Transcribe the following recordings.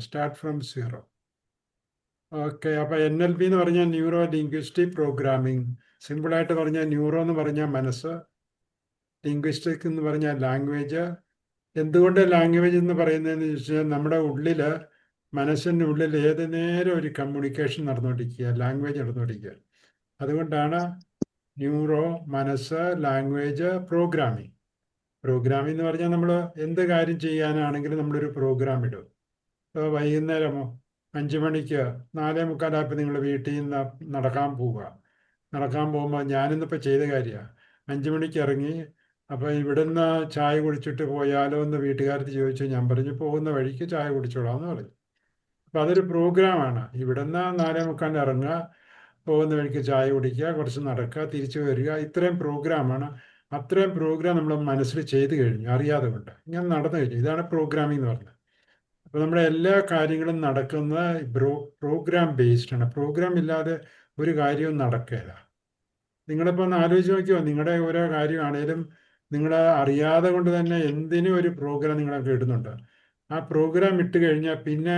Start from zero. Okay, അപ്പോൾ NLP എന്ന് പറഞ്ഞാൽ ന്യൂറോ ലിംഗ്വിസ്റ്റിക് പ്രോഗ്രാമിംഗ്. സിമ്പിളായിട്ട് പറഞ്ഞാൽ ന്യൂറോ എന്ന് പറഞ്ഞാൽ മനസ്സ്, ലിംഗ്വിസ്റ്റിക് എന്ന് പറഞ്ഞാൽ ലാംഗ്വേജ്. എന്തുകൊണ്ട് ലാംഗ്വേജ് എന്ന് പറയുന്നതെന്ന് ചോദിച്ചാൽ നമ്മുടെ ഉള്ളിൽ, മനസ്സിൻ്റെ ഉള്ളിൽ ഏത് നേരം ഒരു കമ്മ്യൂണിക്കേഷൻ നടന്നുകൊണ്ടിരിക്കുക, ലാംഗ്വേജ് നടന്നുകൊണ്ടിരിക്കുക. അതുകൊണ്ടാണ് ന്യൂറോ, മനസ്സ്, ലാംഗ്വേജ്, പ്രോഗ്രാമിംഗ്. പ്രോഗ്രാമിംഗ് എന്ന് പറഞ്ഞാൽ നമ്മൾ എന്ത് കാര്യം ചെയ്യാനാണെങ്കിലും നമ്മളൊരു പ്രോഗ്രാം ഇടും. ഇപ്പോൾ വൈകുന്നേരമോ 5 മണിക്ക് 4:45 നിങ്ങൾ വീട്ടിൽ നിന്ന് നടക്കാൻ പോവുക. നടക്കാൻ പോകുമ്പോൾ ഞാനിന്നിപ്പോൾ ചെയ്ത കാര്യമാണ്, 5 മണിക്ക് ഇറങ്ങി. അപ്പോൾ ഇവിടുന്ന് ചായ കുടിച്ചിട്ട് പോയാലോ എന്ന് വീട്ടുകാർക്ക് ചോദിച്ചു. ഞാൻ പറഞ്ഞു പോകുന്ന വഴിക്ക് ചായ കുടിച്ചോളാം എന്ന് പറഞ്ഞു. അപ്പോൾ അതൊരു പ്രോഗ്രാമാണ്. ഇവിടുന്ന് 4:45 ഇറങ്ങുക, പോകുന്ന വഴിക്ക് ചായ കുടിക്കുക, കുറച്ച് നടക്കുക, തിരിച്ചു വരിക. ഇത്രയും പ്രോഗ്രാമാണ്. അത്രയും പ്രോഗ്രാം നമ്മൾ മനസ്സിൽ ചെയ്ത് കഴിഞ്ഞു അറിയാതെ കൊണ്ട്. ഇങ്ങനെ നടന്നു കഴിഞ്ഞു. ഇതാണ് പ്രോഗ്രാമിംഗ് എന്ന് പറഞ്ഞത്. അപ്പോൾ നമ്മുടെ എല്ലാ കാര്യങ്ങളും നടക്കുന്നത് പ്രോഗ്രാം ബേസ്ഡ് ആണ്. പ്രോഗ്രാം ഇല്ലാതെ ഒരു കാര്യവും നടക്കില്ല. നിങ്ങളിപ്പോൾ ഒന്ന് ആലോചിച്ച് നോക്കിയോ, നിങ്ങളുടെ ഓരോ കാര്യമാണേലും നിങ്ങൾ അറിയാതെ കൊണ്ട് തന്നെ എന്തിനും ഒരു പ്രോഗ്രാം നിങ്ങളൊക്കെ ഇടുന്നുണ്ട്. ആ പ്രോഗ്രാം ഇട്ട് കഴിഞ്ഞാൽ പിന്നെ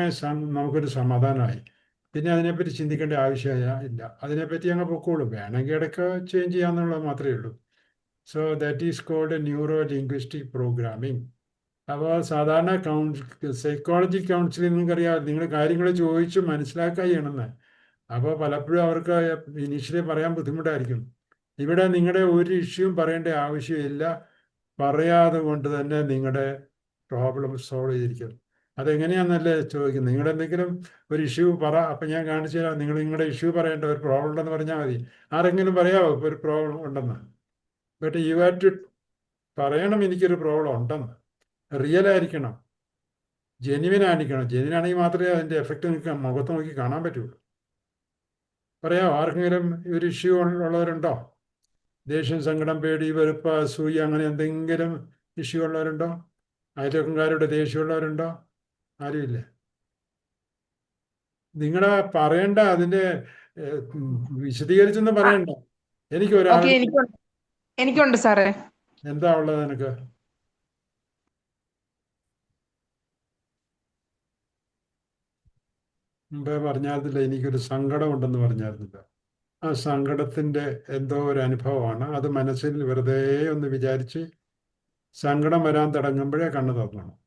നമുക്കൊരു സമാധാനമായി. പിന്നെ അതിനെപ്പറ്റി ചിന്തിക്കേണ്ട ആവശ്യമില്ല. അതിനെപ്പറ്റി അങ്ങ് പൊക്കോളും. വേണമെങ്കിൽ ഇടയ്ക്ക് ചേഞ്ച് ചെയ്യാമെന്നുള്ളത് മാത്രമേ ഉള്ളൂ. So that is called neuro linguistic programming. അപ്പോൾ സാധാരണ സൈക്കോളജി കൗൺസിലിംഗ് നിങ്ങൾക്കറിയാം, നിങ്ങൾ കാര്യങ്ങൾ ചോദിച്ച് മനസ്സിലാക്കുക ചെയ്യണമെന്ന്. അപ്പോൾ പലപ്പോഴും അവർക്ക് ഇനീഷ്യലി പറയാൻ ബുദ്ധിമുട്ടായിരിക്കും. ഇവിടെ നിങ്ങളുടെ ഒരു ഇഷ്യൂവും പറയേണ്ട ആവശ്യമില്ല. പറയാതെ കൊണ്ട് തന്നെ നിങ്ങളുടെ പ്രോബ്ലം സോൾവ് ചെയ്തിരിക്കും. അതെങ്ങനെയാണെന്നല്ലേ ചോദിക്കുന്നത്. നിങ്ങളെന്തെങ്കിലും ഒരു ഇഷ്യൂ പറ, അപ്പം ഞാൻ കാണിച്ചു തരാം. നിങ്ങളുടെ ഇഷ്യൂ പറയേണ്ട, ഒരു പ്രോബ്ലം ഉണ്ടെന്ന് പറഞ്ഞാൽ മതി. ആരെങ്കിലും പറയാമോ ഇപ്പോൾ ഒരു പ്രോബ്ലം ഉണ്ടെന്ന്? ബട്ട് യു ഹാവ് ടു പറയണം എനിക്കൊരു പ്രോബ്ലം ഉണ്ടെന്ന്. റിയൽ ആയിരിക്കണം, ജെന്യുവൻ ആയിരിക്കണം. ജെന്യുവൻ ആണെങ്കിൽ മാത്രമേ അതിൻ്റെ എഫക്റ്റ് നിങ്ങൾക്ക് മുഖത്ത് നോക്കി കാണാൻ പറ്റുള്ളൂ. പറയാമോ? ആർക്കെങ്കിലും ഒരു ഇഷ്യൂ ഉള്ളവരുണ്ടോ? ദേഷ്യം, സങ്കടം, പേടി, വെറുപ്പ്, അസൂയ, അങ്ങനെ എന്തെങ്കിലും ഇഷ്യൂ ഉള്ളവരുണ്ടോ? അയൽവക്കക്കാരുടെ ദേഷ്യമുള്ളവരുണ്ടോ? ആരുമില്ലേ? നിങ്ങളുടെ പറയേണ്ട, അതിൻ്റെ വിശദീകരിച്ചൊന്നും പറയണ്ട. എനിക്ക് ഒരാൾ, ഓക്കെ, എനിക്കുണ്ട് സാറേ. എന്താ ഉള്ളത് നിനക്ക്? മുമ്പേ പറഞ്ഞായിരുന്നില്ല എനിക്കൊരു സങ്കടമുണ്ടെന്ന് പറഞ്ഞായിരുന്നില്ല. ആ സങ്കടത്തിൻ്റെ എന്തോ ഒരു അനുഭവമാണ്. അത് മനസ്സിൽ വെറുതെ ഒന്ന് വിചാരിച്ച് സങ്കടം വരാൻ തുടങ്ങുമ്പോഴേ കണ്ണു തുറക്കണം.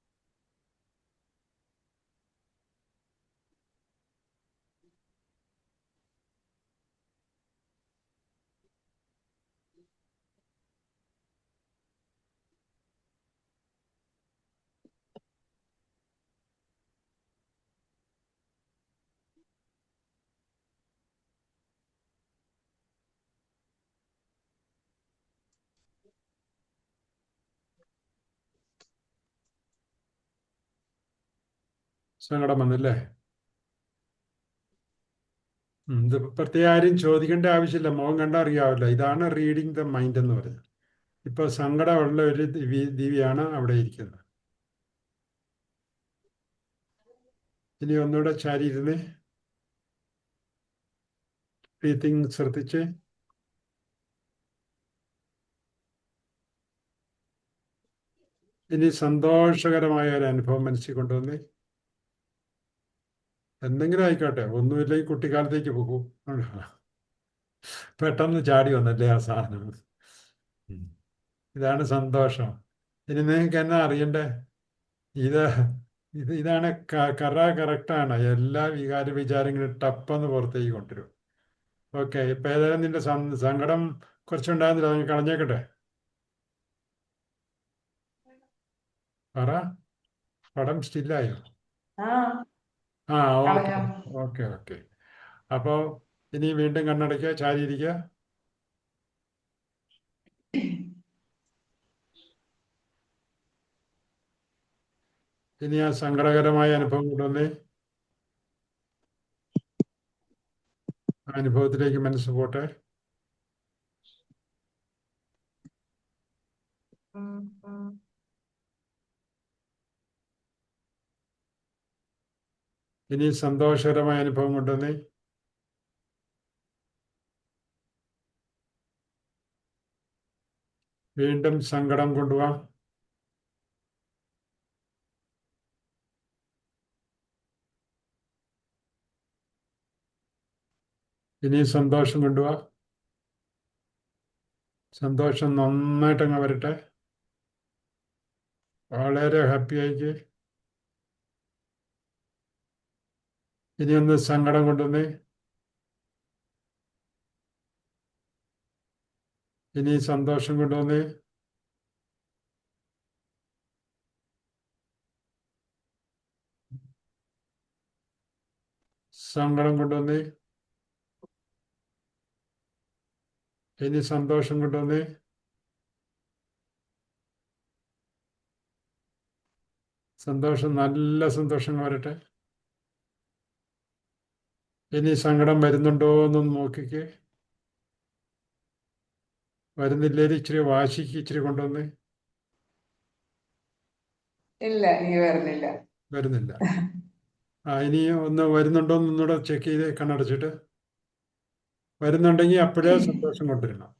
സങ്കടം വന്നില്ലേ? ഇത് പ്രത്യേകം ആരും ചോദിക്കേണ്ട ആവശ്യമില്ല. മുഖം കണ്ടാൽ അറിയാവില്ല. ഇതാണ് റീഡിങ് ദ മൈൻഡ് എന്ന് പറയുന്നത്. ഇപ്പോൾ സങ്കടമുള്ള ഒരു ദിവ്യാണ് അവിടെ ഇരിക്കുന്നത്. ഇനി ഒന്നുകൂടെ ചാരിയിരുന്ന് ബ്രീത്തിങ് ശ്രദ്ധിച്ച് ഇനി സന്തോഷകരമായ ഒരു അനുഭവം മനസ്സിൽ കൊണ്ടുവന്ന്, എന്തെങ്കിലും ആയിക്കോട്ടെ, ഒന്നുമില്ലെങ്കിൽ കുട്ടിക്കാലത്തേക്ക് പോകൂ. പെട്ടെന്ന് ചാടി വന്നല്ലേ ആ സാധനം. ഇതാണ് സന്തോഷം. ഇനി നിങ്ങൾക്ക് എന്നാ അറിയണ്ടേ? ഇത് ഇതാണ് കറക്റ്റാണ്. എല്ലാ വിചാരങ്ങളും ടപ്പെന്ന് പുറത്തേക്ക് കൊണ്ടുവരും. ഓക്കെ, ഇപ്പം ഏതായാലും നിന്റെ സങ്കടം കുറച്ചുണ്ടായിരുന്നില്ല, അതങ്ങ് കളഞ്ഞേക്കട്ടെ. പറ. പടം സ്റ്റില്ലായോ? ആ, ഓക്കെ ഓക്കെ ഓക്കെ. അപ്പോൾ ഇനി വീണ്ടും കണ്ണടയ്ക്കുക, ചാരിയിരിക്കുക. ഇനി ആ സങ്കടകരമായ അനുഭവം കൊണ്ടുവന്നേ. ആ അനുഭവത്തിലേക്ക് മനസ്സ് പോട്ടെ. ഇനി സന്തോഷകരമായ അനുഭവം കൊണ്ടുവന്നേ. വീണ്ടും സങ്കടം കൊണ്ടുപോവാ. ഇനി സന്തോഷം കൊണ്ടുപോവാ. സന്തോഷം നന്നായിട്ടങ്ങ് വരട്ടെ. വളരെ ഹാപ്പി ആയിക്ക്. ഇനി ഒന്ന് സങ്കടം കൊണ്ടുവന്നേ. ഇനി സന്തോഷം കൊണ്ടുവന്നേ. സങ്കടം കൊണ്ടുവന്നേ. ഇനി സന്തോഷം കൊണ്ടുവന്നേ. സന്തോഷം, നല്ല സന്തോഷം വരട്ടെ. ഇനി സങ്കടം വരുന്നുണ്ടോ എന്നൊന്ന് നോക്കിക്ക്. വരുന്നില്ലേ? ഇച്ചിരി വാശിക്ക് ഇച്ചിരി കൊണ്ടുവന്നേ. ഇല്ല, ഇനി വരുന്നില്ല. വരുന്നില്ല. ഇനി ഒന്ന് വരുന്നുണ്ടോ എന്ന് ഒന്നുകൂടെ ചെക്ക് ചെയ്ത് കണ്ണടച്ചിട്ട്. വരുന്നുണ്ടെങ്കിൽ അപ്പോഴേ സന്തോഷം കൊണ്ടുവരണം.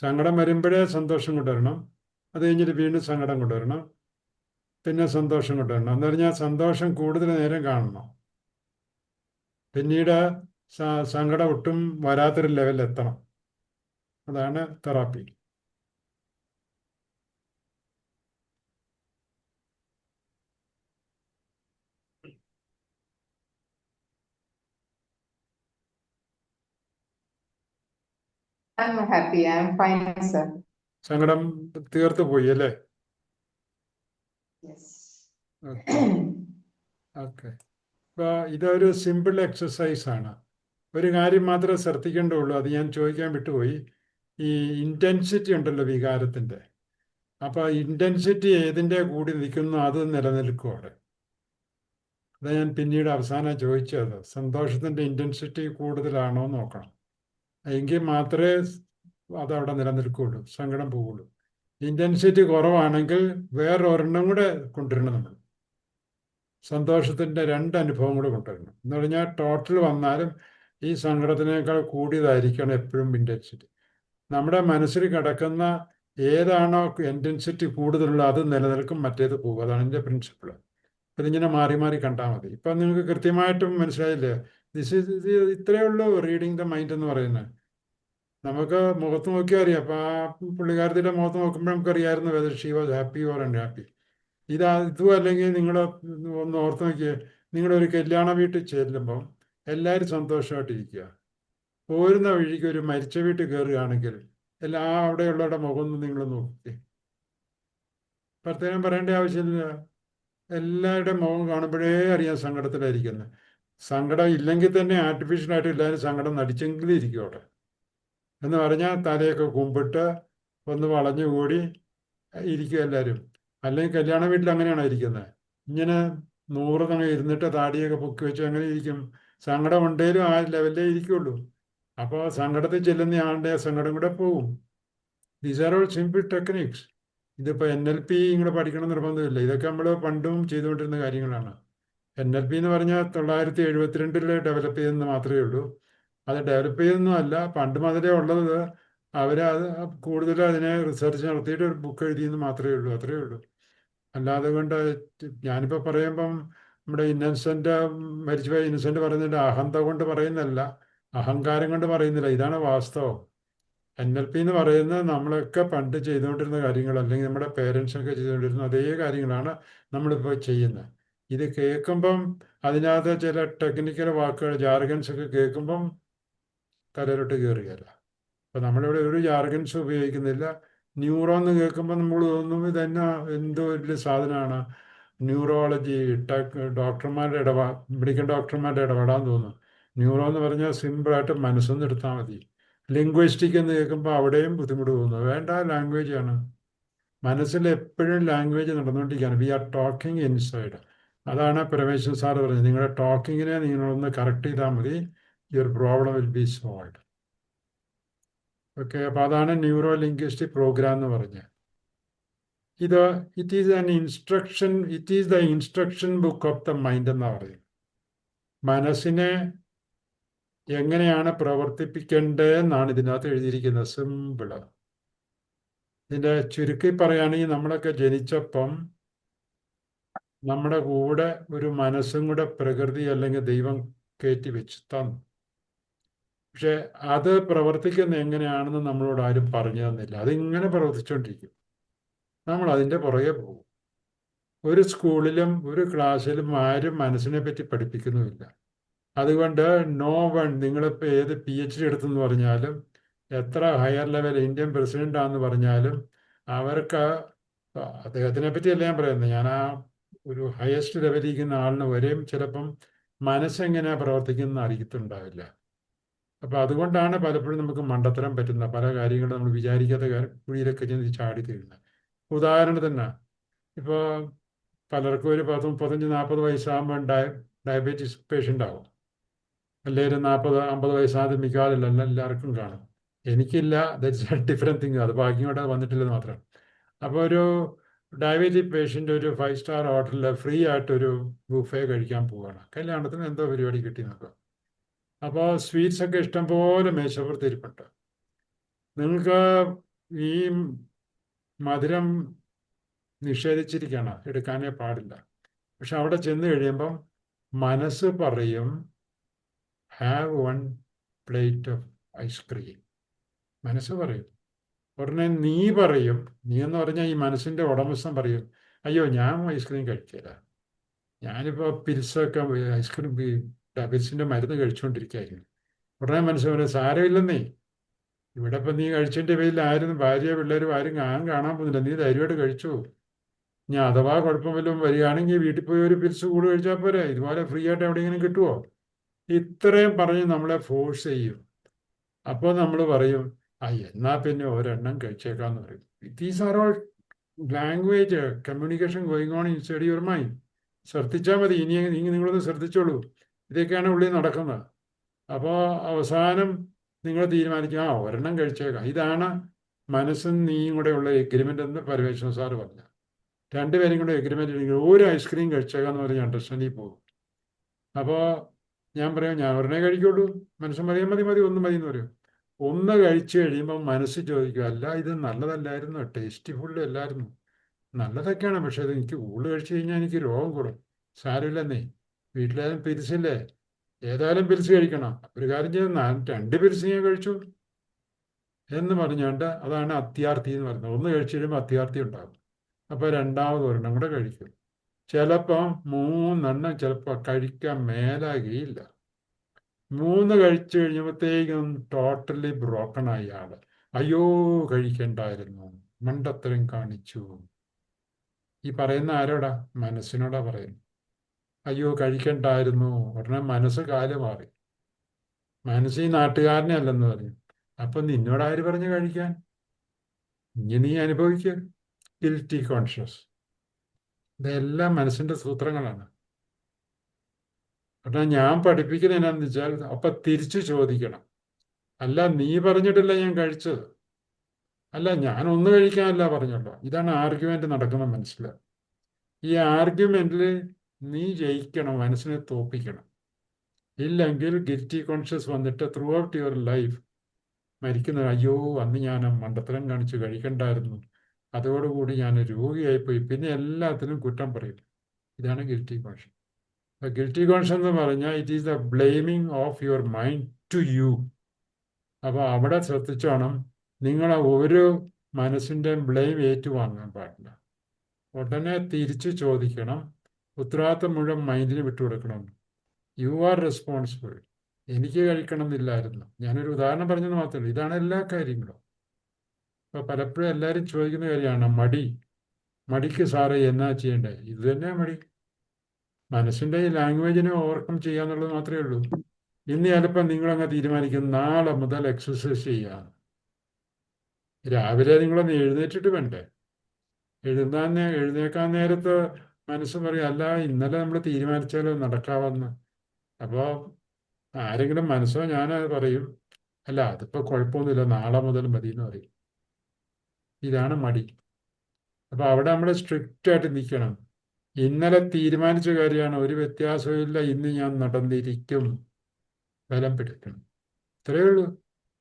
സങ്കടം വരുമ്പോഴേ സന്തോഷം കൊണ്ടുവരണം. അത് കഴിഞ്ഞിട്ട് വീണ്ടും സങ്കടം കൊണ്ടുവരണം. പിന്നെ സന്തോഷം കൊണ്ടുവരണം. എന്ന് പറഞ്ഞാൽ സന്തോഷം കൂടുതൽ നേരം കാണണം. പിന്നീട് സങ്കടം ഒട്ടും വരാത്തൊരു ലെവലിൽ എത്തണം. അതാണ് therapy. I'm happy. I'm fine, sir. സങ്കടം തീർത്തു പോയി അല്ലേ? Yes. Okay okay. അപ്പോൾ ഇതൊരു സിമ്പിൾ എക്സസൈസ് ആണ്. ഒരു കാര്യം മാത്രമേ ശ്രദ്ധിക്കേണ്ടുള്ളൂ, അത് ഞാൻ ചോദിക്കാൻ വിട്ടുപോയി. ഈ ഇൻറ്റൻസിറ്റി ഉണ്ടല്ലോ വികാരത്തിൻ്റെ, അപ്പോൾ ഇൻറ്റൻസിറ്റി ഏതിൻ്റെ കൂടി നിൽക്കുന്നു അത് നിലനിൽക്കും അവിടെ. അത് ഞാൻ പിന്നീട് അവസാനം ചോദിച്ചത്. സന്തോഷത്തിൻ്റെ ഇൻറ്റൻസിറ്റി കൂടുതലാണോ എന്ന് നോക്കണം. എങ്കിൽ മാത്രമേ അതവിടെ നിലനിൽക്കുകയുള്ളൂ, സങ്കടം പോവുള്ളൂ. ഇൻറ്റൻസിറ്റി കുറവാണെങ്കിൽ വേറൊരെണ്ണം കൂടെ കൊണ്ടുവരണം. നമ്മൾ സന്തോഷത്തിൻ്റെ രണ്ട് അനുഭവം കൂടെ കൊണ്ടുവരണം. എന്ന് പറഞ്ഞാൽ ടോട്ടൽ വന്നാലും ഈ സങ്കടത്തിനേക്കാൾ കൂടിയതായിരിക്കണം എപ്പോഴും ഇൻറ്റൻസിറ്റി. നമ്മുടെ മനസ്സിൽ കിടക്കുന്ന ഏതാണോ ഇൻറ്റൻസിറ്റി കൂടുതലുള്ള അത് നിലനിൽക്കും, മറ്റേത് പോകും. അതാണ് എൻ്റെ പ്രിൻസിപ്പിൾ. അതിങ്ങനെ മാറി മാറി കണ്ടാൽ മതി. ഇപ്പം നിങ്ങൾക്ക് കൃത്യമായിട്ടും മനസ്സിലായില്ലേ? ഇത്രയേ ഉള്ളൂ റീഡിങ് ദ മൈൻഡ് എന്ന് പറയുന്നത്. നമുക്ക് മുഖത്ത് നോക്കിയാൽ അറിയാം. അപ്പം ആ പുള്ളിക്കാരത്തിൻ്റെ മുഖത്ത് നോക്കുമ്പോൾ നമുക്കറിയാമായിരുന്നു whether she was happy or unhappy. ഇതും അല്ലെങ്കിൽ നിങ്ങൾ ഒന്ന് ഓർത്ത് നോക്കിയേ, നിങ്ങളൊരു കല്യാണ വീട്ടിൽ ചെല്ലുമ്പം എല്ലാവരും സന്തോഷമായിട്ടിരിക്കുക. പോരുന്ന വഴിക്ക് ഒരു മരിച്ച വീട്ടിൽ കയറുകയാണെങ്കിൽ അവിടെയുള്ളവരുടെ മുഖം ഒന്ന് നിങ്ങൾ നോക്കി. പ്രത്യേകം പറയേണ്ട ആവശ്യമില്ല. എല്ലാവരുടെയും മുഖം കാണുമ്പോഴേ അറിയാം സങ്കടത്തിലായിരിക്കുന്നത്. സങ്കടം ഇല്ലെങ്കിൽ തന്നെ ആർട്ടിഫിഷ്യലായിട്ട് എല്ലാവരും സങ്കടം നടിച്ചെങ്കിലും ഇരിക്കും അവിടെ. എന്ന് പറഞ്ഞാൽ തലയൊക്കെ കുമ്പിട്ട് ഒന്ന് വളഞ്ഞുകൂടി ഇരിക്കുക എല്ലാവരും. അല്ലെങ്കിൽ കല്യാണ വീട്ടിൽ അങ്ങനെയാണോ ഇരിക്കുന്നത്? ഇങ്ങനെ 100 തവണ ഇരുന്നിട്ട് താടിയൊക്കെ പൊക്കി വെച്ച് അങ്ങനെ ഇരിക്കും. സങ്കടം ഉണ്ടെങ്കിലും ആ ലെവലിലേ ഇരിക്കുള്ളൂ. അപ്പോൾ സങ്കടത്തിൽ ചെല്ലുന്ന ആളുടെ സങ്കടം കൂടെ പോകും. These are all simple techniques. ഇതിപ്പോൾ NLP ഇങ്ങനെ പഠിക്കണം നിർബന്ധമില്ല. ഇതൊക്കെ നമ്മൾ പണ്ടും ചെയ്തുകൊണ്ടിരുന്ന കാര്യങ്ങളാണ്. NLP എന്ന് പറഞ്ഞാൽ 1972 ഡെവലപ്പ് ചെയ്തെന്ന് മാത്രമേ ഉള്ളൂ. അത് ഡെവലപ്പ് ചെയ്തൊന്നും അല്ല, പണ്ട് മുതലേ ഉള്ളത്. അവർ കൂടുതൽ അതിനെ റിസർച്ച് നടത്തിയിട്ട് ഒരു ബുക്ക് എഴുതിയെന്ന് മാത്രമേ ഉള്ളൂ. അത്രയേ ഉള്ളൂ. അല്ലാതെ കൊണ്ട് ഞാനിപ്പോൾ പറയുമ്പം നമ്മുടെ മരിച്ചുപോയ ഇന്നസെൻ്റ് പറയുന്നതിൻ്റെ അഹന്ത കൊണ്ട് പറയുന്നതല്ല, അഹങ്കാരം കൊണ്ട് പറയുന്നില്ല. ഇതാണ് വാസ്തവം. NLP എന്ന് പറയുന്നത് നമ്മളൊക്കെ പണ്ട് ചെയ്തുകൊണ്ടിരുന്ന കാര്യങ്ങൾ, അല്ലെങ്കിൽ നമ്മുടെ പേരൻസൊക്കെ ചെയ്തുകൊണ്ടിരുന്ന അതേ കാര്യങ്ങളാണ് നമ്മളിപ്പോൾ ചെയ്യുന്നത്. ഇത് കേൾക്കുമ്പം അതിനകത്ത് ചില ടെക്നിക്കൽ വാക്കുകൾ, ജാർഗൻസ് ഒക്കെ കേൾക്കുമ്പം തലയിലോട്ട് കയറുകയല്ല. അപ്പോൾ നമ്മളിവിടെ ഒരു ജാർഗൻസ് ഉപയോഗിക്കുന്നില്ല. ന്യൂറോ എന്ന് കേൾക്കുമ്പോൾ നമ്മൾ തോന്നും ഇതന്നെ എന്തോ വലിയ സാധനമാണ്, ന്യൂറോളജി ഡോക്ടർമാരുടെ മെഡിക്കൽ ഡോക്ടർമാരുടെ ഇടപെടാൻ തോന്നും. ന്യൂറോ എന്ന് പറഞ്ഞാൽ സിമ്പിളായിട്ട് മനസ്സൊന്ന് എടുത്താൽ മതി. ലിംഗ്വിസ്റ്റിക് എന്ന് കേൾക്കുമ്പോൾ അവിടെയും ബുദ്ധിമുട്ട് തോന്നുന്നു. വേണ്ട, ലാംഗ്വേജാണ്. മനസ്സിൽ എപ്പോഴും ലാംഗ്വേജ് നടന്നുകൊണ്ടിരിക്കുകയാണ്. We are talking inside. അതാണ് പരമേശ്വരൻ സാർ പറഞ്ഞത്. നിങ്ങളുടെ ടോക്കിങ്ങിനെ നിങ്ങളൊന്ന് കറക്റ്റ് ചെയ്താൽ മതി, your problem will be solved. Okay. അപ്പോൾ അതാണ് ന്യൂറോ ലിംഗ്വിസ്റ്റിക് പ്രോഗ്രാം എന്ന് പറഞ്ഞത്. It is the instruction book of the mind എന്നാണ് പറയുന്നത്. മനസ്സിനെ എങ്ങനെയാണ് പ്രവർത്തിപ്പിക്കേണ്ടതെന്നാണ് ഇതിനകത്ത് എഴുതിയിരിക്കുന്നത്. സിമ്പിള്. ഇതിൻ്റെ ചുരുക്കി പറയുകയാണെങ്കിൽ നമ്മളൊക്കെ ജനിച്ചപ്പം നമ്മുടെ കൂടെ ഒരു മനസ്സും കൂടെ പ്രകൃതി അല്ലെങ്കിൽ ദൈവം കയറ്റി വെച്ച് തന്നു. പക്ഷെ അത് പ്രവർത്തിക്കുന്ന എങ്ങനെയാണെന്ന് നമ്മളോട് ആരും പറഞ്ഞു തന്നില്ല. അതിങ്ങനെ പ്രവർത്തിച്ചുകൊണ്ടിരിക്കും. നമ്മൾ അതിൻ്റെ പുറകെ പോകും. ഒരു സ്കൂളിലും ഒരു ക്ലാസ്സിലും ആരും മനസ്സിനെ പറ്റി പഠിപ്പിക്കുന്നുമില്ല. അതുകൊണ്ട് നോ വൺ, നിങ്ങളിപ്പോൾ ഏത് PhD എടുത്തെന്ന് പറഞ്ഞാലും എത്ര ഹയർ ലെവൽ ഇന്ത്യൻ പ്രസിഡൻ്റാന്ന് പറഞ്ഞാലും അവർക്ക് അദ്ദേഹത്തിനെ പറ്റിയല്ല ഞാൻ പറയുന്നത്, ഞാൻ ആ ഒരു ഹയസ്റ്റ് ലെവലിൽ ഇരിക്കുന്ന ആളിന് വരെയും ചിലപ്പം മനസ്സെങ്ങനെയാണ് പ്രവർത്തിക്കുന്നത് അറിയത്തുണ്ടാവില്ല. അപ്പം അതുകൊണ്ടാണ് പലപ്പോഴും നമുക്ക് മണ്ടത്തരം പറ്റുന്ന പല കാര്യങ്ങളും നമ്മൾ വിചാരിക്കാത്ത കുഴിയിലൊക്കെ ചെന്ന് ചാടി തീരുന്നത്. ഉദാഹരണത്തിന് ഇപ്പോൾ പലർക്കും ഒരു 35-40 വയസ്സാകുമ്പോൾ ഡയബറ്റീസ് പേഷ്യൻ്റ് ആവും. അല്ലെങ്കിൽ 40-50 വയസ്സാകുമ്പോൾ മിക്കവാറില്ല, എല്ലാവർക്കും കാണും. എനിക്കില്ല, ദറ്റ്സ് എ ഡിഫറെൻറ്റ് തിങ്. അത് ഭാഗ്യം കൂടെ വന്നിട്ടില്ലെന്ന് മാത്രം. അപ്പോൾ ഒരു ഡയബറ്റിക് പേഷ്യൻ്റ് ഒരു 5 സ്റ്റാർ ഹോട്ടലിൽ ഫ്രീ ആയിട്ടൊരു ബുഫേ കഴിക്കാൻ പോവുകയാണ്. കല്യാണത്തിന് എന്തോ പരിപാടി കിട്ടി നോക്കുക. അപ്പോൾ സ്വീറ്റ്സ് ഒക്കെ ഇഷ്ടംപോലെ മേശപ്പുറത്ത് ഇരിപ്പുണ്ട്. നിങ്ങൾക്ക് ഈ മധുരം നിഷേധിച്ചിരിക്കുകയാണ്, എടുക്കാനേ പാടില്ല. പക്ഷെ അവിടെ ചെന്ന് കഴിയുമ്പം മനസ്സ് പറയും ഹാവ് 1 പ്ലേറ്റ് ഓഫ് ഐസ്ക്രീം. മനസ്സ് പറയും. ഉടനെ നീ പറയും, നീ എന്ന് പറഞ്ഞാൽ ഈ മനസ്സിൻ്റെ ഉടമസ്ഥൻ പറയും, അയ്യോ ഞാൻ ഐസ്ക്രീം കഴിക്കില്ല, ഞാനിപ്പോൾ പിൽസൊക്കെ ഐസ്ക്രീം ഡബിൾസിൻ്റെ മരുന്ന് കഴിച്ചുകൊണ്ടിരിക്കുകയായിരുന്നു. ഉടനെ മനസ്സ് പറയും സാരമില്ലെന്നേ, ഇവിടെ ഇപ്പം നീ കഴിച്ചതിൻ്റെ പേരിൽ ആരും ഭാര്യ പിള്ളേരും ആരും കാണാൻ പോകുന്നില്ല, നീ ധൈര്യമായിട്ട് കഴിച്ചു. ഇനി അഥവാ കുഴപ്പം വല്ലതും വരികയാണെങ്കിൽ വീട്ടിൽ പോയി ഒരു പിൽസ് കൂട് കഴിച്ചാൽ പോരെ, ഇതുപോലെ ഫ്രീ ആയിട്ട് എവിടെയെങ്കിലും കിട്ടുമോ? ഇത്രയും പറഞ്ഞ് നമ്മളെ ഫോഴ്സ് ചെയ്യും. അപ്പോൾ നമ്മൾ പറയും എന്നാ പിന്നെ ഒരെണ്ണം കഴിച്ചേക്കാന്ന് പറയും. These are all language communication going on inside your mind. ശ്രദ്ധിച്ചാൽ മതി, ഇനി നിങ്ങളൊന്ന് ശ്രദ്ധിച്ചോളൂ. ഇതൊക്കെയാണ് ഉള്ളിൽ നടക്കുന്നത്. അപ്പോൾ അവസാനം നിങ്ങൾ തീരുമാനിക്കും ഒരെണ്ണം കഴിച്ചേക്കാം. ഇതാണ് മനസ്സും നീയും കൂടെ ഉള്ള എഗ്രിമെൻ്റ് എന്ന് പരമേശ്വരൻ സാറ് പറഞ്ഞു. രണ്ടുപേരും കൂടെ എഗ്രിമെൻ്റ് ഒരു ഐസ്ക്രീം കഴിച്ചേക്കാന്ന് പറഞ്ഞ് അണ്ടർസ്റ്റാൻഡിൽ പോകും. അപ്പോൾ ഞാൻ പറയും ഞാൻ ഒരെണ്ണേ കഴിക്കുള്ളൂ. മനസ്സും പറയാൻ മതി മതി ഒന്ന് മതി എന്ന് പറയും. ഒന്ന് കഴിച്ചു കഴിയുമ്പോൾ മനസ്സ് ചോദിക്കും, അല്ല ഇത് നല്ലതല്ലായിരുന്നു, ടേസ്റ്റിഫുൾ അല്ലായിരുന്നു. നല്ലതൊക്കെയാണ്, പക്ഷെ അത് എനിക്ക് കൂടുതൽ കഴിച്ചു കഴിഞ്ഞാൽ എനിക്ക് രോഗം കൂടും. സാരമില്ലെന്നേ, വീട്ടിലായാലും പിരിച്ചില്ലേ, ഏതായാലും പിരിച്ച് കഴിക്കണം. ഒരു കാര്യം ചെയ്ത് 2 പിരിച്ച് ഞാൻ കഴിച്ചു എന്ന് പറഞ്ഞുകൊണ്ട്, അതാണ് അത്യാർത്ഥി എന്ന് പറയുന്നത്. ഒന്ന് കഴിച്ചു കഴിയുമ്പോൾ അത്യാർത്ഥി ഉണ്ടാകും. അപ്പോൾ രണ്ടാമത് ഒരെണ്ണം കൂടെ കഴിക്കും. ചിലപ്പം 3 ചിലപ്പോൾ കഴിക്കാൻ മേലാകുകയില്ല. 3 കഴിച്ചു കഴിഞ്ഞപ്പോഴത്തേക്കും ടോട്ടലി ബ്രോക്കൺ ആയി ആള്. അയ്യോ കഴിക്കണ്ടായിരുന്നു, മണ്ടത്തരം കാണിച്ചു. ഈ പറയുന്ന ആരോടാ? മനസ്സിനോടാ പറയുന്നു. അയ്യോ കഴിക്കണ്ടായിരുന്നു. ഉടനെ മനസ്സ് കാല് മാറി. മനസ്സ് ഈ നാട്ടുകാരനെ അല്ലെന്ന് പറഞ്ഞു. അപ്പൊ നിന്നോട് ആര് പറഞ്ഞു കഴിക്കാൻ? ഇനി നീ അനുഭവിക്കുക ഗിൽറ്റി കോൺഷ്യസ്. ഇതെല്ലാം മനസ്സിന്റെ സൂത്രങ്ങളാണ്. കാരണം ഞാൻ പഠിപ്പിക്കുന്നത് എന്നാന്ന് വെച്ചാൽ അപ്പൊ തിരിച്ചു ചോദിക്കണം. അല്ല നീ പറഞ്ഞിട്ടില്ല ഞാൻ കഴിച്ചത്, അല്ല ഞാൻ ഒന്ന് കഴിക്കാനല്ല പറഞ്ഞല്ലോ. ഇതാണ് ആർഗ്യുമെന്റ് നടക്കുന്ന മനസ്സിൽ. ഈ ആർഗ്യുമെന്റിൽ നീ ജയിക്കണം, മനസ്സിനെ തോപ്പിക്കണം. ഇല്ലെങ്കിൽ ഗിൽറ്റി കോൺഷ്യസ് വന്നിട്ട് ത്രൂ ഔട്ട് യുവർ ലൈഫ് മരിക്കുന്നത്, അയ്യോ അന്ന് ഞാൻ മണ്ടത്തരം കാണിച്ച് കഴിക്കണ്ടായിരുന്നു, അതോടുകൂടി ഞാൻ രോഗിയായിപ്പോയി, പിന്നെ എല്ലാത്തിനും കുറ്റം പറയും. ഇതാണ് ഗിൽറ്റി കോൺഷ്യസ്. ഗിൽറ്റി കോൺഷ്യസ് എന്ന് പറഞ്ഞാൽ it is the blaming of your mind to you. അപ്പോൾ അവിടെ ശ്രദ്ധിച്ചോണം, നിങ്ങളെ ഒരു മനസ്സിൻ്റെയും ബ്ലെയിം ഏറ്റുവാങ്ങാൻ പാടില്ല. ഉടനെ തിരിച്ചു ചോദിക്കണം. ഉത്തരവാദിത്തം മുഴുവൻ മൈൻഡിന് വിട്ടുകൊടുക്കണം. You are responsible. എനിക്ക് കഴിക്കണം എന്നില്ലായിരുന്നു. ഞാനൊരു ഉദാഹരണം പറഞ്ഞത് മാത്രമേ. ഇതാണ് എല്ലാ കാര്യങ്ങളും. ഇപ്പോൾ പലപ്പോഴും എല്ലാവരും ചോദിക്കുന്ന കാര്യമാണ് മടിക്ക് സാറേ എന്നാ ചെയ്യണ്ടേ? ഇത് തന്നെ മടി. മനസ്സിൻ്റെ ഈ ലാംഗ്വേജിനെ ഓവർകം ചെയ്യാന്നുള്ളത് മാത്രമേ ഉള്ളൂ. ഇന്ന് ചിലപ്പോൾ നിങ്ങളങ്ങ് തീരുമാനിക്കും നാളെ മുതൽ എക്സസൈസ് ചെയ്യാം. രാവിലെ നിങ്ങളൊന്ന് എഴുന്നേറ്റിട്ട് വേണ്ടേ? എഴുന്നേക്കാൻ നേരത്ത് മനസ്സ് പറയും, അല്ല ഇന്നലെ നമ്മൾ തീരുമാനിച്ചാലോ നടക്കാമെന്ന്. അപ്പോൾ ആരെങ്കിലും മനസ്സോ ഞാനോ പറയും, അല്ല അതിപ്പോൾ കുഴപ്പമൊന്നുമില്ല, നാളെ മുതൽ മതി എന്ന് പറയും. ഇതാണ് മടി. അപ്പോൾ അവിടെ നമ്മൾ സ്ട്രിക്റ്റ് ആയിട്ട് നിൽക്കണം. ഇന്നലെ തീരുമാനിച്ച കാര്യമാണ്, ഒരു വ്യത്യാസവും ഇല്ല, ഇന്ന് ഞാൻ നടന്നിരിക്കും, ബലം പിടിക്കണം. ഇത്രയേ ഉള്ളൂ.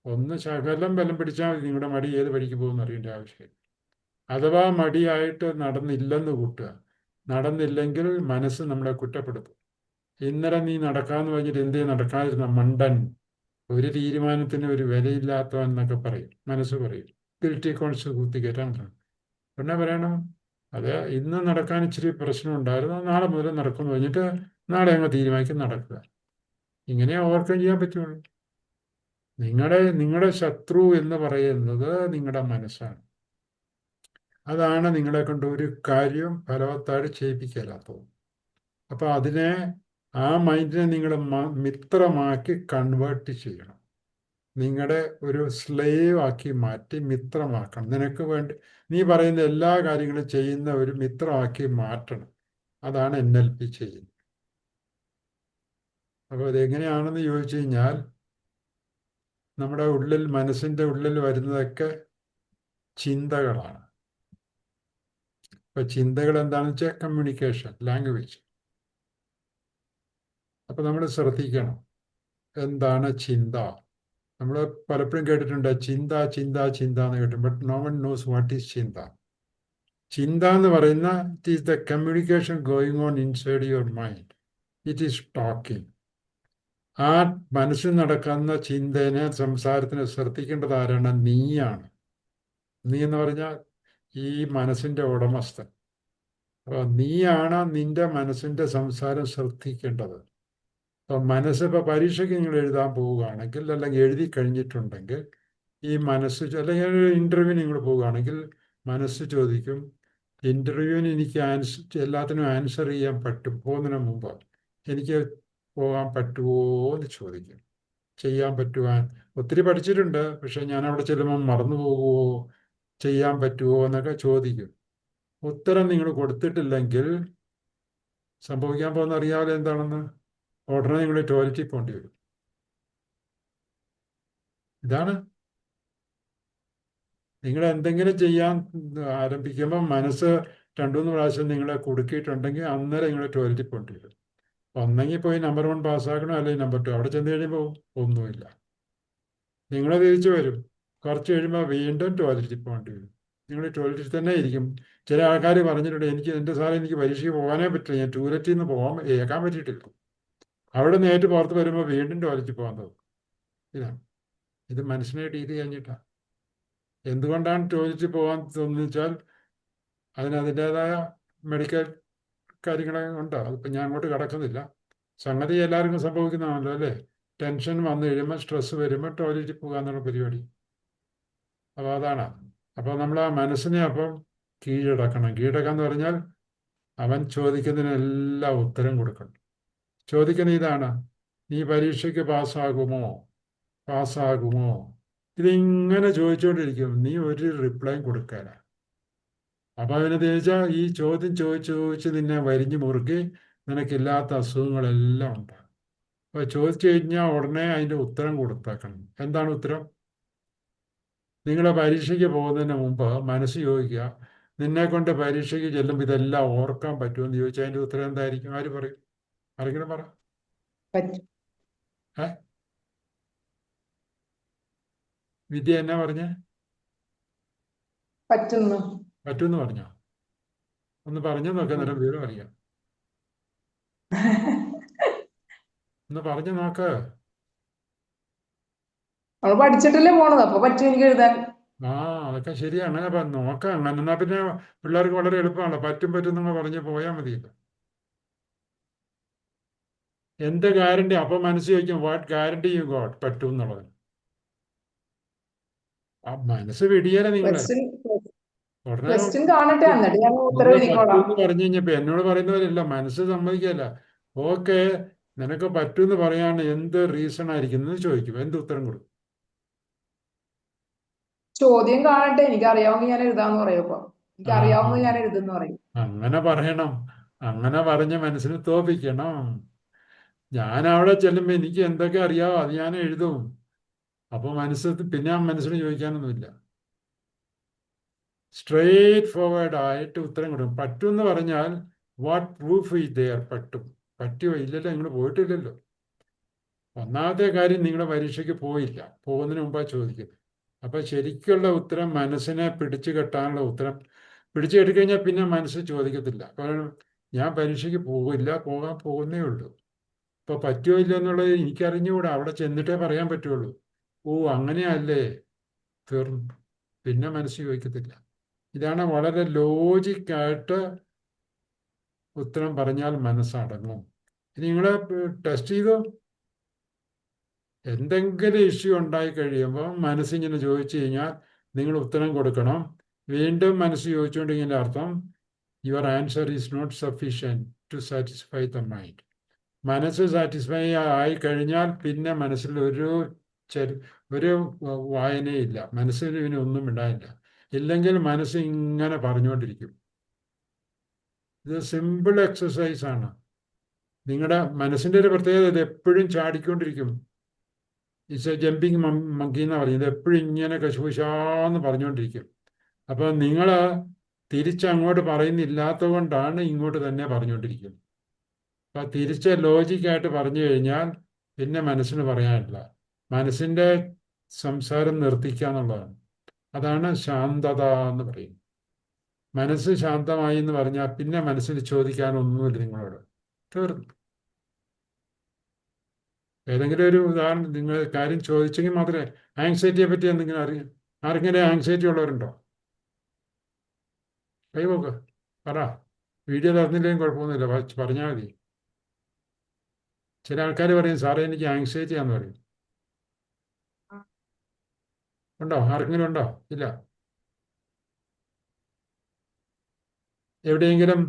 ഒന്ന് ശകലം ബലം പിടിച്ചാൽ മതി, നിങ്ങളുടെ മടി ഏത് വഴിക്ക് പോകുമെന്ന് അറിയേണ്ട ആവശ്യമില്ല. അഥവാ മടിയായിട്ട് നടന്നില്ലെന്ന് കൂട്ടുക. നടന്നില്ലെങ്കിൽ മനസ്സ് നമ്മളെ കുറ്റപ്പെടുത്തും. ഇന്നലെ നീ നടക്കാന്ന് പറഞ്ഞിട്ട് എന്തേ നടക്കാതിരുന്ന മണ്ടൻ, ഒരു തീരുമാനത്തിന് ഒരു വിലയില്ലാത്തവൻ എന്നൊക്കെ പറയും, മനസ്സ് പറയും. ഗിൽറ്റി കോൺഷ്യസ് കുത്തിക്കയറ്റാൻ പറയും. പിന്നെ പറയണം, അത് ഇന്ന് നടക്കാൻ ഇച്ചിരി പ്രശ്നമുണ്ടായിരുന്നു, നാളെ മുതൽ നടക്കുമെന്ന് പറഞ്ഞിട്ട് നാളെ അങ്ങ് തീരുമാനിക്കും നടക്കുക. ഇങ്ങനെ ഓവർകം ചെയ്യാൻ പറ്റുള്ളൂ. നിങ്ങളുടെ ശത്രു എന്ന് പറയുന്നത് നിങ്ങളുടെ മനസ്സാണ്. അതാണ് നിങ്ങളെ കൊണ്ട് ഒരു കാര്യം ഫലവത്തായിട്ട് ചെയ്യിപ്പിക്കലാത്തത്. അപ്പോൾ അതിനെ, ആ മൈൻഡിനെ നിങ്ങൾ മിത്രമാക്കി കൺവേർട്ട് ചെയ്യണം. നിങ്ങളുടെ ഒരു സ്ലേവ് ആക്കി മാറ്റി മിത്രമാക്കണം. നിനക്ക് വേണ്ടി നീ പറയുന്ന എല്ലാ കാര്യങ്ങളും ചെയ്യുന്ന ഒരു മിത്രമാക്കി മാറ്റണം. അതാണ് NLP ചെയ്യുന്നത്. അപ്പോൾ അതെങ്ങനെയാണെന്ന് ചോദിച്ചു കഴിഞ്ഞാൽ, നമ്മുടെ ഉള്ളിൽ, മനസ്സിൻ്റെ ഉള്ളിൽ വരുന്നതൊക്കെ ചിന്തകളാണ്. അപ്പോൾ ചിന്തകൾ എന്താണെന്ന് വെച്ചാൽ കമ്മ്യൂണിക്കേഷൻ, ലാംഗ്വേജ്. അപ്പോൾ നമ്മൾ ശ്രദ്ധിക്കണം, എന്താണ് ചിന്ത. നമ്മൾ പലപ്പോഴും കേട്ടിട്ടുണ്ട് ചിന്ത ചിന്ത ചിന്ത എന്ന് കേട്ടു. But no one knows what is ചിന്ത. ചിന്ത എന്ന് പറയുന്ന it is the communication going on inside your mind. It is talking. ആ മനസ്സിൽ നടക്കുന്ന ചിന്തനെ, സംസാരത്തിനെ ശ്രദ്ധിക്കേണ്ടത് ആരാണ്? നീയാണ്. നീ എന്ന് പറഞ്ഞാൽ ഈ മനസ്സിൻ്റെ ഉടമസ്ഥൻ. അപ്പോൾ നീയാണ് നിന്റെ മനസ്സിൻ്റെ സംസാരം ശ്രദ്ധിക്കേണ്ടത്. അപ്പം മനസ്സിപ്പോൾ പരീക്ഷയ്ക്ക് നിങ്ങൾ എഴുതാൻ പോവുകയാണെങ്കിൽ, അല്ലെങ്കിൽ എഴുതി കഴിഞ്ഞിട്ടുണ്ടെങ്കിൽ, ഈ മനസ്സ്, അല്ലെങ്കിൽ ഒരു ഇൻ്റർവ്യൂ നിങ്ങൾ പോവുകയാണെങ്കിൽ മനസ്സ് ചോദിക്കും, ഇൻ്റർവ്യൂവിന് എനിക്ക് എല്ലാത്തിനും ആൻസർ ചെയ്യാൻ പറ്റും, പോകുന്നതിന് മുമ്പ് എനിക്ക് പോകാൻ പറ്റുമോ എന്ന് ചോദിക്കും. ചെയ്യാൻ പറ്റുവാൻ ഒത്തിരി പഠിച്ചിട്ടുണ്ട്, പക്ഷെ ഞാൻ അവിടെ ചെല്ലുമ്പോൾ മറന്നു പോകുമോ, ചെയ്യാൻ പറ്റുമോ എന്നൊക്കെ ചോദിക്കും. ഉത്തരം നിങ്ങൾ കൊടുത്തിട്ടില്ലെങ്കിൽ സംഭവിക്കാൻ പോകുന്ന അറിയാതെ എന്താണെന്ന്, ഉടനെ നിങ്ങൾ ടോയ്ലറ്റിൽ പോകേണ്ടി വരും. ഇതാണ്. നിങ്ങൾ എന്തെങ്കിലും ചെയ്യാൻ ആരംഭിക്കുമ്പോൾ മനസ്സ് 2-3 പ്രാവശ്യം നിങ്ങളെ കുടുക്കിയിട്ടുണ്ടെങ്കിൽ അന്നേരം നിങ്ങൾ ടോയ്ലറ്റിൽ പോകേണ്ടി വരും. ഒന്നെങ്കിൽ പോയി നമ്പർ 1 പാസ്സാക്കണം, അല്ലെങ്കിൽ നമ്പർ 2. അവിടെ ചെന്ന് കഴിയുമ്പോൾ ഒന്നുമില്ല. നിങ്ങൾ തിരിച്ചു വരും. കുറച്ച് കഴിയുമ്പോൾ വീണ്ടും ടോയ്ലറ്റിൽ പോകേണ്ടി വരും. നിങ്ങൾ ടോയ്ലറ്റിൽ തന്നെ ഇരിക്കും. ചില ആൾക്കാർ പറഞ്ഞിട്ടുണ്ട്, എൻ്റെ സാറേ എനിക്ക് പരീക്ഷയ്ക്ക് പോകാനേ പറ്റില്ല, ഞാൻ ടോയ്ലറ്റിൽ നിന്ന് ഏക്കാൻ പറ്റിയിട്ടില്ല. അവിടെ നേരിട്ട് പുറത്ത് വരുമ്പോൾ വീണ്ടും ടോയ്ലറ്റിൽ പോകാൻ തോന്നും. ഇതാണ്. ഇത് മനസ്സിനെ ഡീൽ കഴിഞ്ഞിട്ടാണ്. എന്തുകൊണ്ടാണ് ടോയ്ലറ്റിൽ പോകാൻ തോന്നുന്നത് വെച്ചാൽ അതിൻ്റെതായ മെഡിക്കൽ കാര്യങ്ങൾ ഉണ്ട്. അതിപ്പോൾ ഞാൻ അങ്ങോട്ട് കടക്കുന്നില്ല. സംഗതി എല്ലാവർക്കും സംഭവിക്കുന്നതാണല്ലോ അല്ലേ. ടെൻഷൻ വന്നു കഴിയുമ്പോൾ, സ്ട്രെസ് വരുമ്പോൾ ടോയ്ലറ്റിൽ പോകുക എന്നുള്ള പരിപാടി. അപ്പോൾ അതാണ്. അപ്പോൾ നമ്മൾ ആ മനസ്സിനെ അപ്പം കീഴടക്കണം. കീഴടക്കാന്ന് പറഞ്ഞാൽ അവൻ ചോദിക്കുന്നതിനെല്ലാം ഉത്തരം കൊടുക്കണം. ചോദിക്കുന്ന ഇതാണ്, നീ പരീക്ഷയ്ക്ക് പാസ്സാകുമോ, പാസ്സാകുമോ? ഇതിങ്ങനെ ചോദിച്ചുകൊണ്ടിരിക്കും. നീ ഒരു റിപ്ലൈയും കൊടുക്കാന. അപ്പോൾ അതിനെ ചോദിച്ചാൽ ഈ ചോദ്യം ചോദിച്ച് നിന്നെ വരിഞ്ഞു മുറുക്കി നിനക്കില്ലാത്ത അസുഖങ്ങളെല്ലാം ഉണ്ട്. അപ്പോൾ ചോദിച്ചു കഴിഞ്ഞാൽ ഉടനെ അതിൻ്റെ ഉത്തരം കൊടുത്തേക്കണം. എന്താണ് ഉത്തരം? നിങ്ങളെ പരീക്ഷയ്ക്ക് പോകുന്നതിന് മുമ്പ് മനസ്സ് ചോദിക്കുക, നിന്നെ കൊണ്ട് പരീക്ഷയ്ക്ക് ചെല്ലുമ്പോൾ ഇതെല്ലാം ഓർക്കാൻ പറ്റുമെന്ന് ചോദിച്ചാൽ അതിൻ്റെ ഉത്തരം എന്തായിരിക്കും? ആര് പറയും? ആരെങ്കിലും പറ. ഏ വിദ്യ എന്നാ പറഞ്ഞേ? പറ്റുമെന്ന് പറഞ്ഞോ? ഒന്ന് പറഞ്ഞു നോക്കാം, നേരം വിവരം അറിയാം. ഒന്ന് പറഞ്ഞു നോക്ക്. പഠിച്ചിട്ടല്ലേ പോണത്, അപ്പൊ പറ്റും എനിക്ക് എഴുതാൻ. ആ, അതൊക്കെ ശരിയാണ്. അപ്പം നോക്കാം. അങ്ങനെ എന്നാൽ പിന്നെ പിള്ളേർക്ക് വളരെ എളുപ്പമാണല്ലോ. പറ്റും നിങ്ങൾ പറഞ്ഞ് പോയാൽ മതിയല്ലോ. എന്ത് ഗ്യാരണ്ടി? അപ്പം മനസ്സ് ചോദിക്കും, വാട്ട് ഗ്യാരണ്ടി യു ഗോട്ട് പറ്റും എന്നുള്ളത്. ആ മനസ്സ് വിടിയല നിങ്ങളെ. ഉടനെ പറ്റൂന്ന് പറഞ്ഞു കഴിഞ്ഞപ്പോ എന്നോട് പറയുന്നവരില്ല, മനസ്സ് സമ്മതിക്കല്ല. ഓക്കെ, നിനക്ക് പറ്റൂന്ന് പറയാൻ എന്ത് റീസൺ ആയിരിക്കുന്നത് ചോദിക്കും. എന്ത് ഉത്തരം കൊടുക്കും? ചോദ്യം കാണട്ടെ, എനിക്ക് അറിയാവുന്ന ഞാൻ എഴുതാന്ന് പറയപ്പോ, എനിക്ക് അറിയാവുന്നത് ഞാൻ എഴുതുന്ന പറയും. അങ്ങനെ പറയണം. അങ്ങനെ പറഞ്ഞ് മനസ്സിന് തോപ്പിക്കണം. ഞാൻ അവിടെ ചെല്ലുമ്പോ എനിക്ക് എന്തൊക്കെ അറിയാവോ അത് ഞാൻ എഴുതും. അപ്പൊ പിന്നെ ആ മനസ്സിന് ചോദിക്കാനൊന്നുമില്ല. സ്ട്രെയിറ്റ് ഫോർവേഡ് ആയിട്ട് ഉത്തരം കൊടുക്കും. പറ്റുമെന്ന് പറഞ്ഞാൽ വാട്ട് പ്രൂഫ് ഈസ് ദെയർ? പറ്റുമോ? ഇല്ലല്ലോ, നിങ്ങൾ പോയിട്ടില്ലല്ലോ. ഒന്നാമത്തെ കാര്യം, നിങ്ങളുടെ പരീക്ഷയ്ക്ക് പോയില്ല. പോകുന്നതിന് മുമ്പാണ് ചോദിക്കുന്നത്. അപ്പൊ ശരിക്കുള്ള ഉത്തരം മനസ്സിനെ പിടിച്ചു കെട്ടാനുള്ള ഉത്തരം പിടിച്ചു കെട്ടിക്കഴിഞ്ഞാൽ പിന്നെ മനസ്സ് ചോദിക്കത്തില്ല. കാരണം ഞാൻ പരീക്ഷയ്ക്ക് പോകില്ല, പോകാൻ പോകുന്നേ ഉള്ളൂ. ഇപ്പൊ പറ്റുമോ ഇല്ല എന്നുള്ളത് എനിക്കറിഞ്ഞുകൂടാ, അവിടെ ചെന്നിട്ടേ പറയാൻ പറ്റുള്ളൂ. ഓ അങ്ങനെയല്ലേ, തീർന്നു. പിന്നെ മനസ്സ് ചോദിക്കത്തില്ല. ഇതാണ് വളരെ ലോജിക്കായിട്ട് ഉത്തരം പറഞ്ഞാൽ മനസ്സടങ്ങും. ഇനി നിങ്ങൾ ടെസ്റ്റ് ചെയ്തോ, എന്തെങ്കിലും ഇഷ്യൂ ഉണ്ടായി കഴിയുമ്പോൾ മനസ്സിങ്ങനെ ചോദിച്ചു കഴിഞ്ഞാൽ നിങ്ങൾ ഉത്തരം കൊടുക്കണം. വീണ്ടും മനസ്സ് ചോദിച്ചുകൊണ്ടിരിക്കുന്നതിൻ്റെ അർത്ഥം your answer is not sufficient to satisfy the mind. മനസ്സ് സാറ്റിസ്ഫൈ ആയി കഴിഞ്ഞാൽ പിന്നെ മനസ്സിൽ ഒരു വായനയില്ല, മനസ്സിന് പിന്നെ ഒന്നും ഉണ്ടായില്ല. ഇല്ലെങ്കിൽ മനസ്സ് ഇങ്ങനെ പറഞ്ഞുകൊണ്ടിരിക്കും. ഇത് സിമ്പിൾ എക്സസൈസ് ആണ്. നിങ്ങളുടെ മനസ്സിൻ്റെ ഒരു പ്രത്യേകത, ഇത് എപ്പോഴും ചാടിക്കൊണ്ടിരിക്കും. ഇറ്റ്സ് എ ജമ്പിങ് മങ്കി എന്ന് പറയുന്നത്, എപ്പോഴും ഇങ്ങനെ കശുപുശാന്ന് പറഞ്ഞുകൊണ്ടിരിക്കും. അപ്പോൾ നിങ്ങൾ തിരിച്ചങ്ങോട്ട് പറയുന്നില്ലാത്തത് കൊണ്ടാണ് ഇങ്ങോട്ട് തന്നെ പറഞ്ഞുകൊണ്ടിരിക്കുന്നത്. അപ്പം തിരിച്ച് ലോജിക്കായിട്ട് പറഞ്ഞു കഴിഞ്ഞാൽ പിന്നെ മനസ്സിന് പറയാനില്ല. മനസ്സിൻ്റെ സംസാരം നിർത്തിക്കുക എന്നുള്ളതാണ്. അതാണ് ശാന്തത എന്ന് പറയുന്നത്. മനസ്സ് ശാന്തമായി എന്ന് പറഞ്ഞാൽ പിന്നെ മനസ്സിന് ചോദിക്കാനൊന്നുമില്ല നിങ്ങളോട്, തീർന്നു. ഏതെങ്കിലും ഒരു ഉദാഹരണം നിങ്ങൾ കാര്യം ചോദിച്ചെങ്കിൽ മാത്രമേ. ആങ്സൈറ്റിയെ പറ്റി എന്തെങ്കിലും അറിയാം? ആർക്കെങ്കിലും ആങ്സൈറ്റി ഉള്ളവരുണ്ടോ? കൈവോക്ക്, പറ. വീഡിയോ തന്നില്ലെങ്കിലും കുഴപ്പമൊന്നുമില്ല, പറഞ്ഞാൽ മതി. ചില ആൾക്കാർ പറയും സാറേ എനിക്ക് ആങ്സൈറ്റി ആണെന്ന് പറയും. ഉണ്ടോ? ആർക്കെങ്കിലും ഉണ്ടോ? ഇല്ല. എവിടെയെങ്കിലും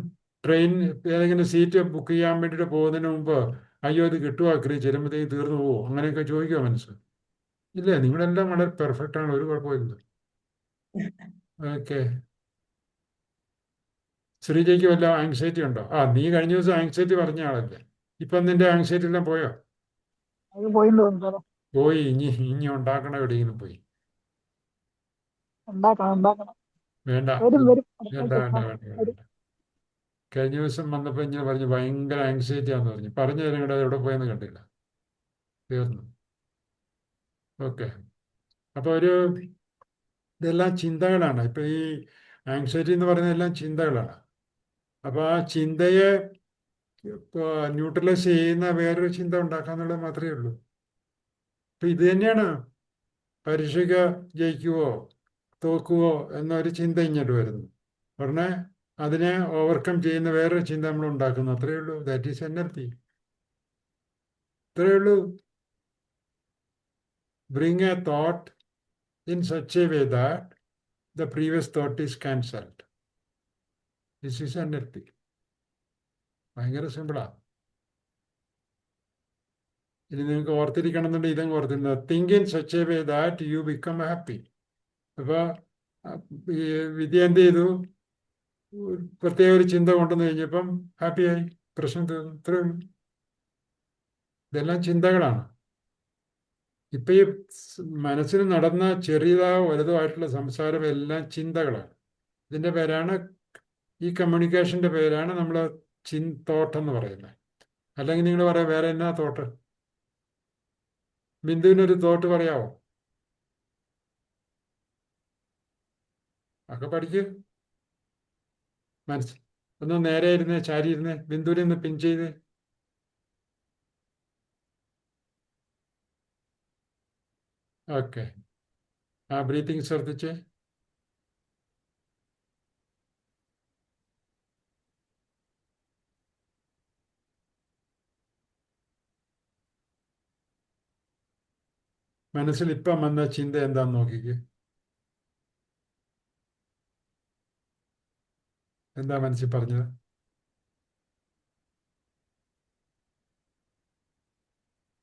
ട്രെയിൻ ഏതെങ്കിലും സീറ്റ് ബുക്ക് ചെയ്യാൻ വേണ്ടിയിട്ട് പോകുന്നതിന് മുമ്പ് അയ്യോ ഇത് കിട്ടുമോ അക്രി, ചെല്ലുമ്പോഴത്തേക്ക് തീർന്നു പോവോ, അങ്ങനെയൊക്കെ ചോദിക്കുമോ മനസ്സ്? ഇല്ലേ, നിങ്ങളെല്ലാം വളരെ പെർഫെക്റ്റ് ആണ്, ഒരു കുഴപ്പമില്ല. ഓക്കെ. ശ്രീജയ്ക്ക് വല്ല ആങ്സൈറ്റി ഉണ്ടോ? നീ കഴിഞ്ഞ ദിവസം ആങ്സൈറ്റി പറഞ്ഞ ആളല്ലേ. ഇപ്പം നിന്റെ ആങ്സൈറ്റി എല്ലാം പോയോ? അത് പോയിന്ന് തോന്നുന്നു സാറേ. പോയി. ഇനി ഇനി ഉണ്ടാക്കണം എവിടെയെങ്കിലും പോയി. ഉണ്ടാക്കണം. വേണ്ട, വരും വേണ്ട, വേണ്ട, അടുത്ത വേണ്ട, വരും. വേണ്ട. കഴിഞ്ഞ ദിവസം വന്നപ്പോൾ ഇങ്ങനെ പറഞ്ഞു ഭയങ്കര ആങ്സൈറ്റി ആണെന്ന് പറഞ്ഞു. പറഞ്ഞു തരും കൂടെ എവിടെ പോയെന്ന് കണ്ടില്ല, തീർന്നു. ഓക്കെ. അപ്പോൾ ഇതെല്ലാം ചിന്തകളാണ്. ഇപ്പൊ ഈ ആങ്സൈറ്റി എന്ന് പറയുന്നത് എല്ലാം ചിന്തകളാണ്. അപ്പോൾ ആ ചിന്തയെ ന്യൂട്രലൈസ് ചെയ്യുന്ന വേറൊരു ചിന്ത ഉണ്ടാക്കാന്നുള്ളത് മാത്രമേ ഉള്ളൂ. അപ്പൊ ഇത് തന്നെയാണ് പരീക്ഷയ്ക്ക് ജയിക്കുവോ തോക്കുവോ എന്നൊരു ചിന്ത ഇങ്ങോട്ട് വരുന്നു. ഉടനെ അതിനെ ഓവർകം ചെയ്യുന്ന വേറൊരു ചിന്ത നമ്മൾ ഉണ്ടാക്കുന്നു. അത്രയേ ഉള്ളൂ. That is energy. അത്രയേ ഉള്ളൂ. Bring A thought in such a way that the previous thought is cancelled. This is energy. ഭയങ്കര സിമ്പിളാ. ഇനി നിങ്ങൾക്ക് ഓർത്തിരിക്കണം എന്നുണ്ടെങ്കിൽ ഇതങ്ങ് ഓർത്തിരുന്നത്, think in such a way that you become happy. അപ്പോൾ ഈ വിദ്യ എന്ത് ചെയ്തു? പ്രത്യേക ഒരു ചിന്ത കൊണ്ടുവന്ന് കഴിഞ്ഞപ്പം ഹാപ്പിയായി, പ്രശ്നം തീർന്നു. ഇത്രയും ഇതെല്ലാം ചിന്തകളാണ്. ഇപ്പം ഈ മനസ്സിൽ നടന്ന ചെറിയതോ വലുതോ ആയിട്ടുള്ള സംസാരം എല്ലാം ചിന്തകളാണ്. ഇതിൻ്റെ പേരാണ്, ഈ കമ്മ്യൂണിക്കേഷൻ്റെ പേരാണ് നമ്മൾ തോട്ടെന്ന് പറയുന്നത്. അല്ലെങ്കിൽ നിങ്ങൾ പറയാം വേറെ എന്നാ തോട്ട്? ബിന്ദുവിനൊരു തോട്ട് പറയാവോ? ഒക്കെ പഠിക്ക്. മനസ്സ് ഒന്ന് നേരെ ഇരുന്ന് ചാരി ഇരുന്ന് ബിന്ദുവിനെ ഒന്ന് പിൻ ചെയ്ത്. ഓക്കെ. ബ്രീത്തിങ് ശ്രദ്ധിച്ച്. മനസ്സിൽ ഇപ്പം വന്ന ചിന്ത എന്താന്ന് നോക്കിക്ക്. എന്താ മനസ്സിൽ പറഞ്ഞത്?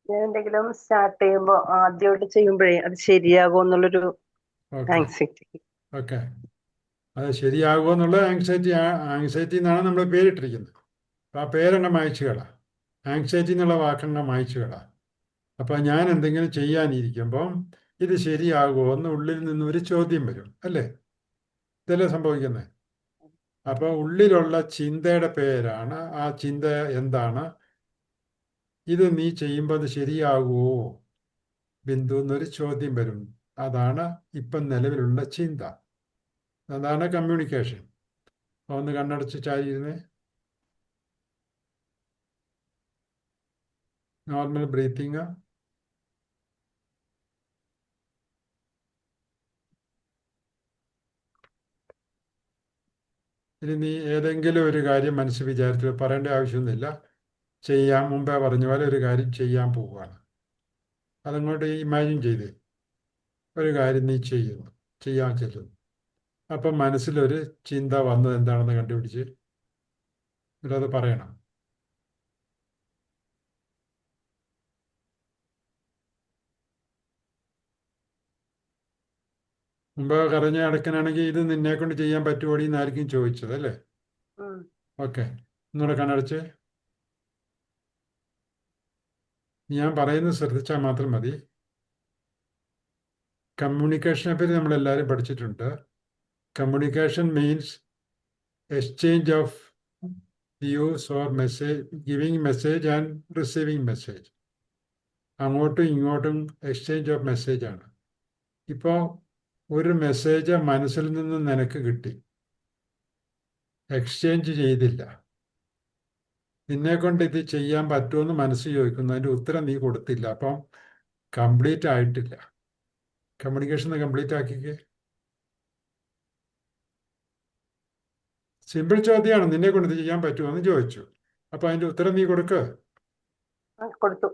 ഞാൻ എന്തെങ്കിലും സ്റ്റാർട്ട് ചെയ്യുമ്പോ ആദ്യമായിട്ട് ചെയ്യുമ്പോഴേ അത് ശരിയാകുമോ എന്നുള്ളൊരു ആങ്സൈറ്റി. ഓക്കെ. അത് ശരിയാകുമോ എന്നുള്ള ആങ്സൈറ്റി എന്നാണ് നമ്മൾ പേരിട്ടിരിക്കുന്നത്. അപ്പം ആ പേരെണ്ണ മായ്ച്ചുകളാ. ആങ്സൈറ്റി എന്നുള്ള വാക്കെണ്ണ മായ്ച്ചുകളാ. അപ്പം ഞാൻ എന്തെങ്കിലും ചെയ്യാനിരിക്കുമ്പം ഇത് ശരിയാകുമോ എന്ന് ഉള്ളിൽ നിന്ന് ഒരു ചോദ്യം വരും, അല്ലേ? ഇതല്ലേ സംഭവിക്കുന്നത്? അപ്പോൾ ഉള്ളിലുള്ള ചിന്തയുടെ പേരാണ്, ആ ചിന്ത എന്താണ്? ഇത് നീ ചെയ്യുമ്പോൾ അത് ശരിയാകുമോ ബിന്ദു എന്നൊരു ചോദ്യം വരും. അതാണ് ഇപ്പം നിലവിലുള്ള ചിന്ത. അതാണ് കമ്മ്യൂണിക്കേഷൻ. ഒന്ന് കണ്ണടച്ച് ചാരിയിരുന്നേ. Normal breathing. ഇനി നീ ഏതെങ്കിലും ഒരു കാര്യം മനസ്സിൽ വിചാരിച്ച് പറയേണ്ട ആവശ്യമൊന്നുമില്ല. ചെയ്യാൻ മുമ്പേ പറഞ്ഞ പോലെ ഒരു കാര്യം ചെയ്യാൻ പോവുകയാണ്. അതങ്ങോട്ട് ഇമാജിൻ ചെയ്തേ. ഒരു കാര്യം നീ ചെയ്യുന്നു, ചെയ്യാൻ ചെല്ലുന്നു. അപ്പം മനസ്സിലൊരു ചിന്ത വന്നത് എന്താണെന്ന് കണ്ടുപിടിച്ച് എന്നിട്ടത് പറയണം. മുമ്പ് കരഞ്ഞ അടക്കനാണെങ്കിൽ ഇത് നിന്നെ കൊണ്ട് ചെയ്യാൻ പറ്റുമോടി എന്നായിരിക്കും ചോദിച്ചത് അല്ലേ? ഉം. ഓക്കെ, ഒന്നുകൂടെ കണ്ണടച്ച്. ഞാൻ പറയുന്നത് ശ്രദ്ധിച്ചാൽ മാത്രം മതി. കമ്മ്യൂണിക്കേഷനെ പറ്റി നമ്മളെല്ലാവരും പഠിച്ചിട്ടുണ്ട്. Communication means exchange of views or message, giving message and receiving message. അങ്ങോട്ടും ഇങ്ങോട്ടും എക്സ്ചേഞ്ച് ഓഫ് മെസ്സേജ് ആണ്. ഇപ്പോൾ ഒരു മെസ്സേജ് മനസ്സിൽ നിന്ന് നിനക്ക് കിട്ടി, എക്സ്ചേഞ്ച് ചെയ്തില്ല. നിന്നെ കൊണ്ട് ഇത് ചെയ്യാൻ പറ്റുമെന്ന് മനസ്സ് ചോദിക്കുന്നു, അതിൻ്റെ ഉത്തരം നീ കൊടുത്തില്ല. അപ്പം കംപ്ലീറ്റ് ആയിട്ടില്ല. Communication complete ആക്കിക്കേ. സിമ്പിൾ ചോദ്യമാണ്. നിന്നെ കൊണ്ട് ഇത് ചെയ്യാൻ പറ്റുമോ എന്ന് ചോദിച്ചു. അപ്പം അതിൻ്റെ ഉത്തരം നീ കൊടുക്കുക. കൊടുത്തു.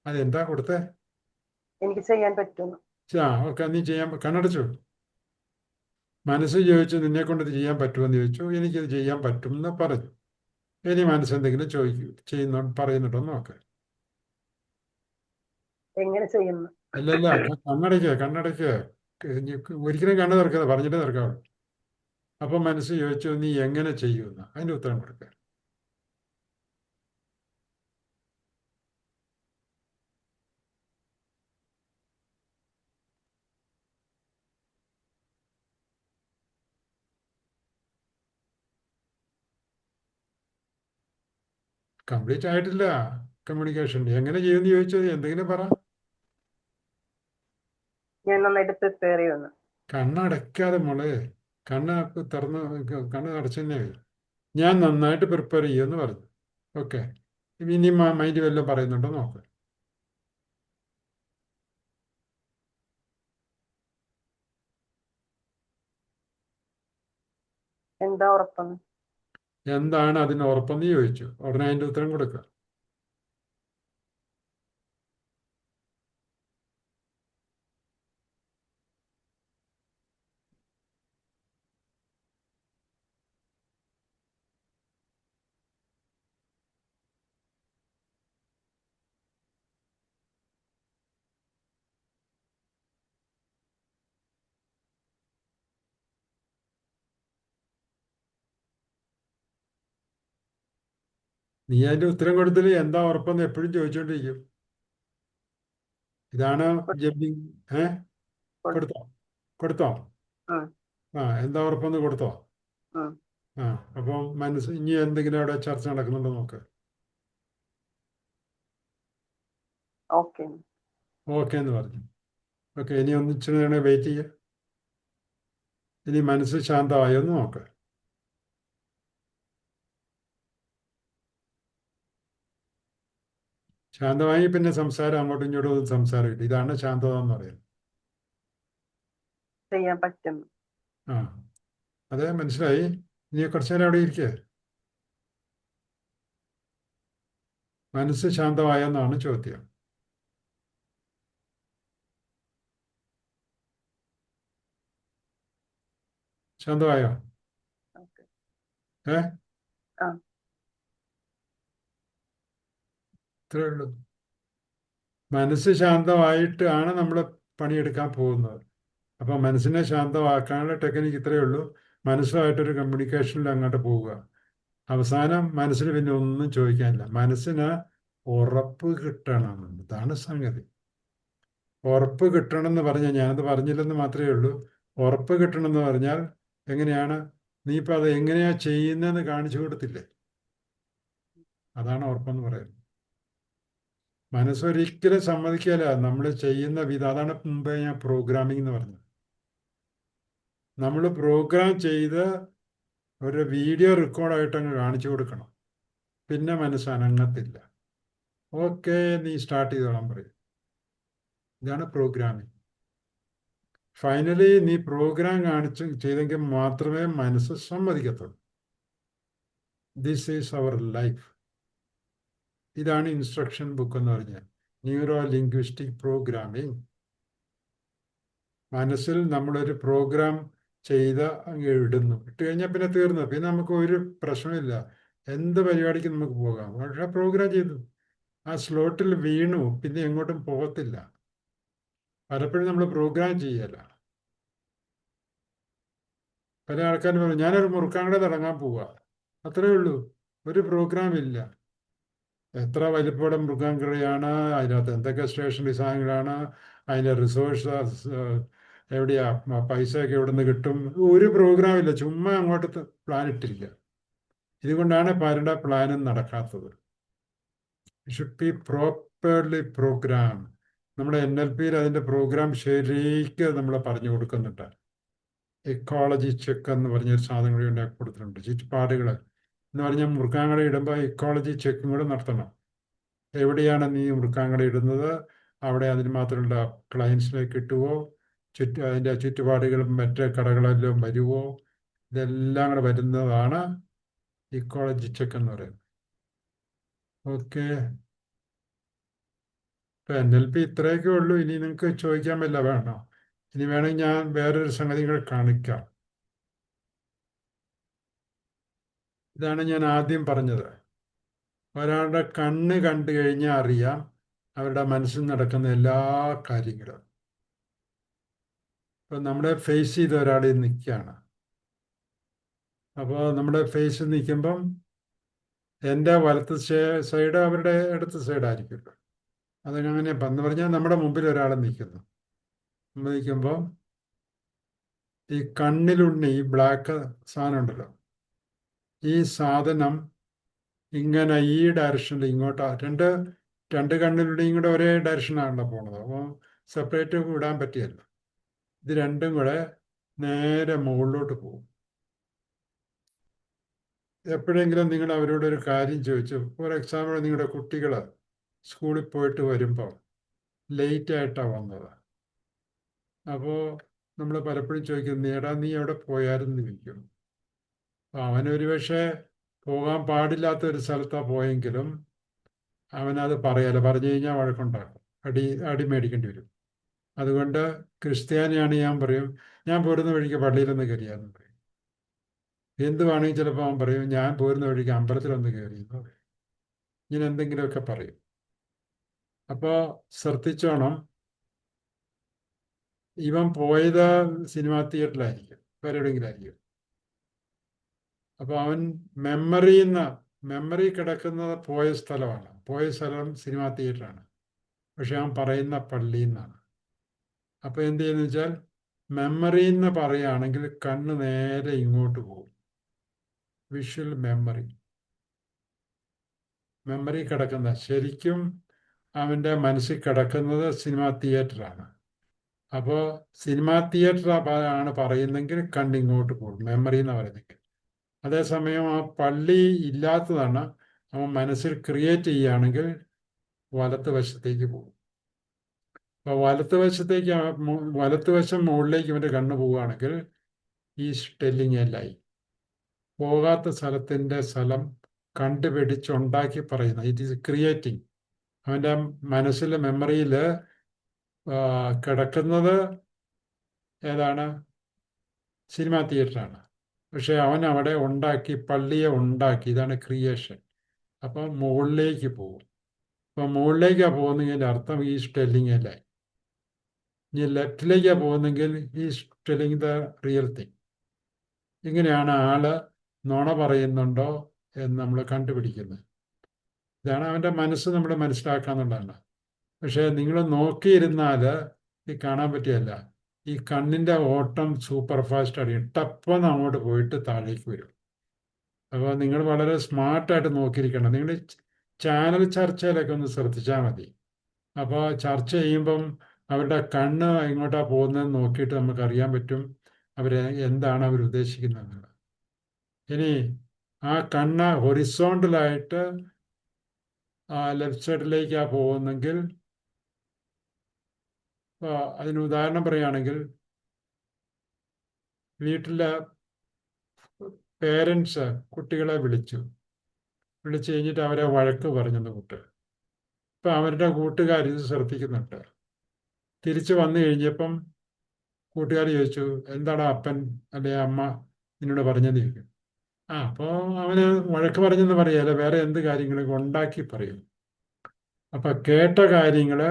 അതെന്താ കൊടുത്തേ? എനിക്ക് ചെയ്യാൻ പറ്റുന്നു. ഓക്കെ, നീ ചെയ്യാൻ കണ്ണടച്ചു. മനസ്സ് ചോദിച്ചു നിന്നെ കൊണ്ട് ഇത് ചെയ്യാൻ പറ്റുമെന്ന് ചോദിച്ചു. എനിക്കിത് ചെയ്യാൻ പറ്റും എന്ന് പറഞ്ഞു. ഇനി മനസ്സെന്തെങ്കിലും പറയുന്നുണ്ടോ നോക്ക്. എങ്ങനെ ചെയ്യുന്നു? അല്ലല്ല, കണ്ണടയ്ക്ക്. ഒരിക്കലും കണ്ണ് തുറക്കാതെ പറഞ്ഞിട്ട് തുറക്കാവുള്ളൂ. അപ്പം മനസ്സ് ചോദിച്ചു നീ എങ്ങനെ ചെയ്യുമെന്ന്. അതിൻ്റെ ഉത്തരം കൊടുക്കുക. കംപ്ലീറ്റ് ആയിട്ടില്ല കമ്മ്യൂണിക്കേഷൻ. എങ്ങനെ ചെയ്യുമെന്ന് ചോദിച്ചത് എന്തെങ്കിലും പറ. ഞാൻ നന്നായിട്ട് പ്രിപ്പയർ ചെയ്യുന്നു. കണ്ണടയ്ക്കാതെ മോളെ, കണ്ണ് അടച്ചു തന്നെ. ഞാൻ നന്നായിട്ട് പ്രിപ്പയർ ചെയ്യുമെന്ന് പറഞ്ഞു. ഓക്കെ, ഇനി മൈൻഡ് വല്ലതും പറയുന്നുണ്ടോ നോക്ക്. എന്താ ഉറപ്പെന്ന്? എന്താണ് അതിന് ഉറപ്പെന്ന് ചോദിച്ചു. ഉടനെ അതിൻ്റെ ഉത്തരം കൊടുക്കുക. നീ അതിൻ്റെ ഉത്തരം കൊടുത്തില്ല എന്താ ഉറപ്പെന്ന് എപ്പോഴും ചോദിച്ചുകൊണ്ടിരിക്കും. ഇതാണ് ജമ്പിങ്. കൊടുത്തോ? കൊടുത്തോ? ഉം. എന്താ ഉറപ്പെന്ന് കൊടുത്തോ? ഉം. അപ്പം മനസ്സ് ഇനി എന്തെങ്കിലും അവിടെ ചർച്ച നടക്കുന്നുണ്ടോ നോക്ക്. ഓക്കെ. ഓക്കെ എന്ന് പറഞ്ഞു. ഓക്കെ, ഇനി ഒന്നിച്ചിട്ട് വേണേൽ വെയിറ്റ് ചെയ്യുക. ഇനി മനസ്സ് ശാന്തമായോ എന്ന് നോക്ക്. ശാന്തമായി പിന്നെ സംസാരം അങ്ങോട്ടും ഇങ്ങോട്ടും ഒന്നും സംസാരമില്ല. ഇതാണ് ശാന്തത എന്ന് പറയുന്നത്. ചെയ്യാൻ പറ്റുന്നു. അതെ, മനസ്സിലായി. ഇനി കുറച്ചു നേരം അവിടെ ഇരിക്കുക. മനസ്സ് ശാന്തമായെന്നാണ് ചോദ്യം. ശാന്തമായോ? ഓക്കെ. ഏ ആ. ഇത്രേ ഉള്ളൂ. മനസ്സ് ശാന്തമായിട്ടാണ് നമ്മൾ പണിയെടുക്കാൻ പോകുന്നത്. അപ്പം മനസ്സിനെ ശാന്തമാക്കാനുള്ള ടെക്നിക്ക് ഇത്രയേ ഉള്ളൂ. മനസ്സുമായിട്ടൊരു കമ്മ്യൂണിക്കേഷനിൽ അങ്ങോട്ട് പോവുക. അവസാനം മനസ്സിന് പിന്നെ ഒന്നും ചോദിക്കാനില്ല. മനസ്സിന് ഉറപ്പ് കിട്ടണം. ഇതാണ് സംഗതി. ഉറപ്പ് കിട്ടണം എന്ന് പറഞ്ഞാൽ ഞാനത് പറഞ്ഞില്ലെന്ന് മാത്രമേ ഉള്ളൂ. ഉറപ്പ് കിട്ടണം എന്ന് പറഞ്ഞാൽ എങ്ങനെയാണ്? നീ ഇപ്പം അത് എങ്ങനെയാ ചെയ്യുന്നതെന്ന് കാണിച്ചു കൊടുത്തില്ലേ? അതാണ് ഉറപ്പെന്ന് പറയുന്നത്. മനസ്സൊരിക്കലും സമ്മതിക്കില്ല നമ്മൾ ചെയ്യുന്ന വിധം. അതാണ് മുമ്പേ ഞാൻ പ്രോഗ്രാമിംഗ് എന്ന് പറഞ്ഞത്. നമ്മൾ പ്രോഗ്രാം ചെയ്ത് ഒരു വീഡിയോ റെക്കോർഡായിട്ട് അങ്ങ് കാണിച്ചു കൊടുക്കണം. പിന്നെ മനസ്സ് അനങ്ങത്തില്ല. ഓക്കെ, നീ സ്റ്റാർട്ട് ചെയ്തോളാൻ പറയും. ഇതാണ് പ്രോഗ്രാമിംഗ്. ഫൈനലി നീ പ്രോഗ്രാം ചെയ്തെങ്കിൽ മാത്രമേ മനസ്സ് സമ്മതിക്കത്തുള്ളൂ. This is our life. ഇതാണ് ഇൻസ്ട്രക്ഷൻ ബുക്ക് എന്ന് പറഞ്ഞാൽ ന്യൂറോ ലിംഗ്വിസ്റ്റിക് പ്രോഗ്രാമിംഗ്. മനസ്സിൽ നമ്മളൊരു പ്രോഗ്രാം ചെയ്ത് അങ്ങ് ഇടുന്നു. ഇട്ട് കഴിഞ്ഞാൽ പിന്നെ തീർന്നു. പിന്നെ നമുക്ക് ഒരു പ്രശ്നമില്ല. എന്ത് പരിപാടിക്ക് നമുക്ക് പോകാം. പക്ഷേ പ്രോഗ്രാം ചെയ്തു, ആ സ്ലോട്ടിൽ വീണു, പിന്നെ എങ്ങോട്ടും പോകത്തില്ല. പലപ്പോഴും നമ്മൾ പ്രോഗ്രാം ചെയ്യല. പല ആൾക്കാരും പറയും ഞാനൊരു മുറുക്കാങ്കട തുടങ്ങാൻ പോവുക, അത്രേ ഉള്ളൂ. ഒരു പ്രോഗ്രാം ഇല്ല. എത്ര വലിപ്പമുള്ള മൃഗാങ്കടയാണ്, അതിനകത്ത് എന്തൊക്കെ സ്റ്റേഷനറി സാധനങ്ങളാണ്, അതിൻ്റെ റിസോഴ്സ് എവിടെയാ, പൈസയൊക്കെ എവിടെ നിന്ന് കിട്ടും, ഒരു പ്രോഗ്രാം ഇല്ല. ചുമ്മാ അങ്ങോട്ട് പ്ലാൻ ഇട്ടിരിക്കുക. ഇതുകൊണ്ടാണ് പലരുടെ പ്ലാനും നടക്കാത്തത്. Should be properly program. നമ്മുടെ NLPയിൽ അതിൻ്റെ പ്രോഗ്രാം ശരിക്ക് നമ്മൾ പറഞ്ഞു കൊടുക്കുന്നുണ്ട്. ഇക്കോളജി ചെക്ക് എന്ന് പറഞ്ഞൊരു സാധനം കൂടി ഉണ്ടാക്കി കൊടുത്തിട്ടുണ്ട്. ചുറ്റുപാടുകൾ എന്ന് പറഞ്ഞാൽ മൃഗാങ്കട ഇടുമ്പോൾ ഇക്കോളജി ചെക്കും കൂടെ നടത്തണം. എവിടെയാണ് നീ മൃഗാങ്കട ഇടുന്നത്, അവിടെ അതിന് മാത്രമുള്ള ക്ലയൻസിനെ കിട്ടുമോ, അതിൻ്റെ ചുറ്റുപാടുകളും മറ്റേ കടകളെല്ലാം വരുമോ, ഇതെല്ലാം കൂടെ വരുന്നതാണ് ഇക്കോളജി ചെക്ക് എന്ന് പറയുന്നത്. ഓക്കെ, ഇപ്പം NLP ഇത്രയൊക്കെ ഉള്ളൂ. ഇനി നിങ്ങൾക്ക് ചോദിക്കാൻ പറ്റില്ല, വേണോ? ഇനി വേണമെങ്കിൽ ഞാൻ വേറൊരു സംഗതികൾ കാണിക്കാം. ഇതാണ് ഞാൻ ആദ്യം പറഞ്ഞത്. ഒരാളുടെ കണ്ണ് കണ്ടു കഴിഞ്ഞാൽ അറിയാം അവരുടെ മനസ്സിൽ നടക്കുന്ന എല്ലാ കാര്യങ്ങളും. ഇപ്പം നമ്മുടെ ഫേസ് ചെയ്ത ഒരാൾ നിൽക്കുകയാണ്. അപ്പോൾ നമ്മുടെ ഫേസ് നിൽക്കുമ്പം എൻ്റെ വലത്ത് സൈഡ് അവരുടെ ഇടത്ത് സൈഡായിരിക്കുമല്ലോ. അതങ്ങനെ എന്ന് പറഞ്ഞാൽ നമ്മുടെ മുമ്പിൽ ഒരാൾ നിൽക്കുന്നു. നിൽക്കുമ്പോൾ ഈ കണ്ണിലുണ്ണി, ഈ ബ്ലാക്ക് സാധനം ഉണ്ടല്ലോ, ഈ സാധനം ഇങ്ങനെ ഈ ഡയറക്ഷനിൽ ഇങ്ങോട്ടാ, രണ്ട് കണ്ണിലുണ്ണിയും കൂടെ ഒരേ ഡയറക്ഷനാണല്ലോ പോണത്. അപ്പോൾ സെപ്പറേറ്റ് വിടാൻ പറ്റിയല്ലോ. ഇത് രണ്ടും കൂടെ നേരെ മുകളിലോട്ട് പോകും. എപ്പോഴെങ്കിലും നിങ്ങൾ അവരോടൊരു കാര്യം ചോദിച്ചു, ഫോർ എക്സാമ്പിൾ നിങ്ങളുടെ കുട്ടികൾ സ്കൂളിൽ പോയിട്ട് വരുമ്പോൾ ലേറ്റായിട്ടാണ് വന്നത്. അപ്പോൾ നമ്മൾ പലപ്പോഴും ചോദിക്കും, നേടാ നീ എവിടെ പോയായിരുന്നു ചോദിക്കും. അപ്പോൾ അവനൊരു പക്ഷേ പോകാൻ പാടില്ലാത്ത ഒരു സ്ഥലത്താണ് പോയെങ്കിലും അവനത് പറയല. പറഞ്ഞു കഴിഞ്ഞാൽ വഴക്കുണ്ടാക്കും, അടി മേടിക്കേണ്ടി വരും. അതുകൊണ്ട് ക്രിസ്ത്യാനിയാണ് ഞാൻ പറയും, ഞാൻ പോരുന്ന വഴിക്ക് പള്ളിയിലൊന്ന് കയറിയാന്ന് പറയും. എന്തുവാണെങ്കിൽ ചിലപ്പോൾ അവൻ പറയും ഞാൻ പോരുന്ന വഴിക്ക് അമ്പലത്തിലൊന്ന് കയറിയെന്ന് പറയും. ഇങ്ങനെ എന്തെങ്കിലുമൊക്കെ പറയും. അപ്പോൾ ശ്രദ്ധിച്ചോണം, ഇവൻ പോയത് സിനിമാ തിയേറ്ററിലായിരിക്കും, വേറെ എവിടെയെങ്കിലും ആയിരിക്കും. അപ്പോൾ അവൻ മെമ്മറി കിടക്കുന്നത് പോയ സ്ഥലമാണ്. പോയ സ്ഥലം സിനിമാ തിയേറ്ററാണ്, പക്ഷെ അവൻ പറയുന്ന പള്ളിയിൽ നിന്നാണ്. അപ്പോൾ എന്ത് ചെയ്യുന്നു വെച്ചാൽ, മെമ്മറിയിൽ നിന്ന് പറയുകയാണെങ്കിൽ കണ്ണ് നേരെ ഇങ്ങോട്ട് പോകും. വിഷ്വൽ മെമ്മറി കിടക്കുന്ന, ശരിക്കും അവൻ്റെ മനസ്സിൽ കിടക്കുന്നത് സിനിമാ തിയേറ്ററാണ്. അപ്പോൾ സിനിമാ തിയേറ്റർ ആണ് പറയുന്നെങ്കിൽ കണ്ണിങ്ങോട്ട് പോകും, മെമ്മറി എന്ന് പറയുന്നെങ്കിൽ. അതേസമയം ആ പള്ളി ഇല്ലാത്തതാണ് അവൻ മനസ്സിൽ ക്രിയേറ്റ് ചെയ്യുകയാണെങ്കിൽ വലത്ത് വശത്തേക്ക് പോകും. അപ്പോൾ വലത്ത് വശം മുകളിലേക്ക് ഇവൻ്റെ കണ്ണ് പോവുകയാണെങ്കിൽ ഈസ് ടെല്ലിങ് എ ലൈ. പോകാത്ത സ്ഥലത്തിൻ്റെ സ്ഥലം കണ്ടുപിടിച്ചുണ്ടാക്കി പറയുന്ന, ഇറ്റ് ഈസ് ക്രിയേറ്റിംഗ്. അവൻ്റെ മനസ്സിലെ മെമ്മറിയിൽ കിടക്കുന്നത് ഏതാണ്? സിനിമാ തിയേറ്ററാണ്. പക്ഷെ അവൻ അവിടെ പള്ളിയെ ഉണ്ടാക്കി. ഇതാണ് ക്രിയേഷൻ. അപ്പം മുകളിലേക്ക് പോകും. അപ്പം മുകളിലേക്കാണ് പോകുന്നെങ്കിൽ അർത്ഥം ഈസ് ടെല്ലിങ് എ ലൈ. ഇനി ലെഫ്റ്റിലേക്കാണ് പോകുന്നെങ്കിൽ is telling the real thing. ഇങ്ങനെയാണ് ആള് നുണ പറയുന്നുണ്ടോ എന്ന് നമ്മൾ കണ്ടുപിടിക്കുന്നത്. ഇതാണ് അവൻ്റെ മനസ്സ് നമ്മൾ മനസ്സിലാക്കാന്നുള്ളതാണ്. പക്ഷേ നിങ്ങൾ നോക്കിയിരുന്നാൽ ഈ കാണാൻ പറ്റിയല്ല. ഈ കണ്ണിൻ്റെ ഓട്ടം സൂപ്പർ ഫാസ്റ്റ് ആണ്. ടപ്പെന്ന് അങ്ങോട്ട് പോയിട്ട് താഴേക്ക് വരും. അപ്പോൾ നിങ്ങൾ വളരെ സ്മാർട്ടായിട്ട് നോക്കിയിരിക്കണം. നിങ്ങൾ ചാനൽ ചർച്ചയിലൊക്കെ ഒന്ന് ശ്രദ്ധിച്ചാൽ മതി. അപ്പോൾ ചർച്ച ചെയ്യുമ്പം അവരുടെ കണ്ണ് എങ്ങോട്ടാ പോകുന്നതെന്ന് നോക്കിയിട്ട് നമുക്ക് അറിയാൻ പറ്റും എന്താണ് അവർ ഉദ്ദേശിക്കുന്നത്. ഇനി ആ കണ്ണ് ഹൊറിസോണ്ടലായിട്ട് ലെഫ്റ്റ് സൈഡിലേക്കാണ് പോകുന്നെങ്കിൽ, അതിന് ഉദാഹരണം പറയുകയാണെങ്കിൽ വീട്ടിലെ പേരൻസ് കുട്ടികളെ വിളിച്ചു കഴിഞ്ഞിട്ട് അവരെ വഴക്ക് പറഞ്ഞെന്ന് കുട്ടി. ഇപ്പം അവരുടെ കൂട്ടുകാർ ഇത് ശ്രദ്ധിക്കുന്നുണ്ട്. തിരിച്ചു വന്നു കഴിഞ്ഞപ്പം കൂട്ടുകാർ ചോദിച്ചു, എന്താണ് അപ്പൻ അല്ലെ അമ്മ നിന്നോട് പറഞ്ഞെന്ന് ചോദിക്കും. അപ്പോൾ അവന് വഴക്ക് പറഞ്ഞെന്ന് പറയല്ല, വേറെ എന്ത് കാര്യങ്ങളും ഉണ്ടാക്കി പറയും. അപ്പം കേട്ട കാര്യങ്ങൾ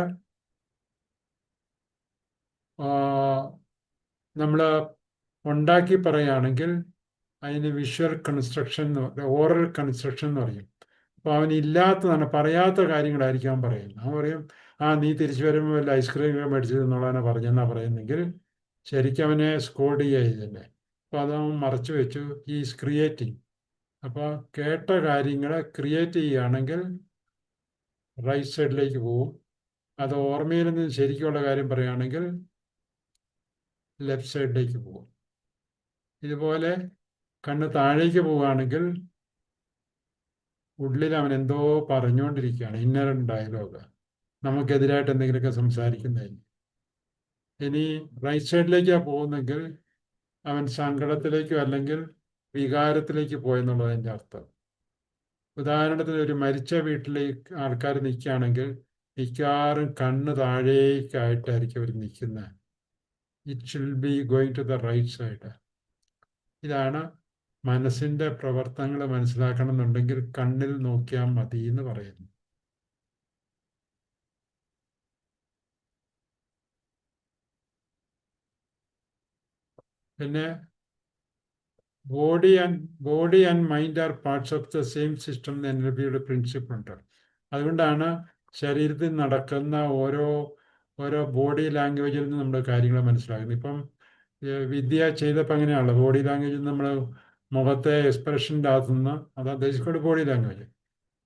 നമ്മൾ ഉണ്ടാക്കി പറയുകയാണെങ്കിൽ അതിന് വിഷ്വൽ കൺസ്ട്രക്ഷൻ ഓറൽ കൺസ്ട്രക്ഷൻ എന്ന് പറയും. അപ്പോൾ അവനില്ലാത്തതാണ്, പറയാത്ത കാര്യങ്ങളായിരിക്കും അവൻ പറയുന്നത്. അവൻ പറയും, നീ തിരിച്ചു വരുമ്പോൾ വല്ല ഐസ്ക്രീം മേടിച്ചത് എന്നുള്ളതിനെ പറഞ്ഞെന്നാണ് പറയുന്നെങ്കിൽ ശരിക്കും അവനെ സ്കോഡ് ചെയ്യുകയല്ലേ. അപ്പോൾ അതവൻ മറച്ചു വെച്ചു, ഈസ് ക്രിയേറ്റിംഗ്. അപ്പോൾ കേട്ട കാര്യങ്ങളെ ക്രിയേറ്റ് ചെയ്യുകയാണെങ്കിൽ റൈറ്റ് സൈഡിലേക്ക് പോവും. അത് ഓർമ്മയിൽ നിന്ന് ശരിക്കുള്ള കാര്യം പറയുകയാണെങ്കിൽ ലെഫ്റ്റ് സൈഡിലേക്ക് പോകും. ഇതുപോലെ കണ്ണ് താഴേക്ക് പോവുകയാണെങ്കിൽ ഉള്ളിൽ അവൻ എന്തോ പറഞ്ഞുകൊണ്ടിരിക്കുകയാണ്, ഇന്നർ ഡയലോഗ്, നമുക്കെതിരായിട്ട് എന്തെങ്കിലുമൊക്കെ സംസാരിക്കുന്നതായിരിക്കും. ഇനി റൈറ്റ് സൈഡിലേക്കാണ് പോകുന്നെങ്കിൽ അവൻ സങ്കടത്തിലേക്കോ അല്ലെങ്കിൽ വികാരത്തിലേക്ക് പോയെന്നുള്ളതിൻ്റെ അർത്ഥം. ഉദാഹരണത്തിന് ഒരു മരിച്ച വീട്ടിലേക്ക് ആൾക്കാർ നിൽക്കുകയാണെങ്കിൽ മിക്കവാറും കണ്ണ് താഴേക്കായിട്ടായിരിക്കും അവർ നിൽക്കുന്നത്. It shall be going to the right side. ഇതാണ് മനസ്സിൻ്റെ പ്രവർത്തനങ്ങൾ മനസ്സിലാക്കണം എന്നുണ്ടെങ്കിൽ കണ്ണിൽ നോക്കിയാൽ മതി എന്ന് പറയുന്നു. പിന്നെ body and mind are parts of the same system എന്ന NLPയുടെ പ്രിൻസിപ്പിൾ ഉണ്ട്. അതുകൊണ്ടാണ് ശരീരത്തിൽ നടക്കുന്ന ഓരോ ബോഡി ലാംഗ്വേജിൽ നിന്ന് നമ്മൾ കാര്യങ്ങൾ മനസ്സിലാക്കുന്നത്. ഇപ്പം വിദ്യ ചെയ്തപ്പോൾ അങ്ങനെയാണല്ലോ, ബോഡി ലാംഗ്വേജിൽ നമ്മൾ മുഖത്തെ എക്സ്പ്രഷൻ്റെ അകത്തുനിന്ന്, അത് ഉദ്ദേശിക്കുന്ന ബോഡി ലാംഗ്വേജ്,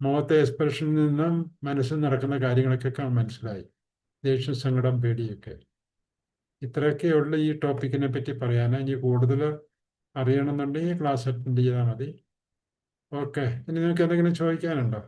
മുഖത്തെ എക്സ്പ്രഷനിൽ നിന്നും മനസ്സിൽ നടക്കുന്ന കാര്യങ്ങളൊക്കെ മനസ്സിലായി. ദേഷ്യം, സങ്കടം, പേടിയൊക്കെ. ഇത്രയൊക്കെയുള്ള ഈ ടോപ്പിക്കിനെ പറ്റി പറയാൻ. ഇനി കൂടുതൽ അറിയണമെന്നുണ്ടെങ്കിൽ ക്ലാസ് അറ്റൻഡ് ചെയ്താൽ മതി. ഓക്കെ, ഇനി നിങ്ങൾക്ക് എന്തെങ്കിലും ചോദിക്കാനുണ്ടോ?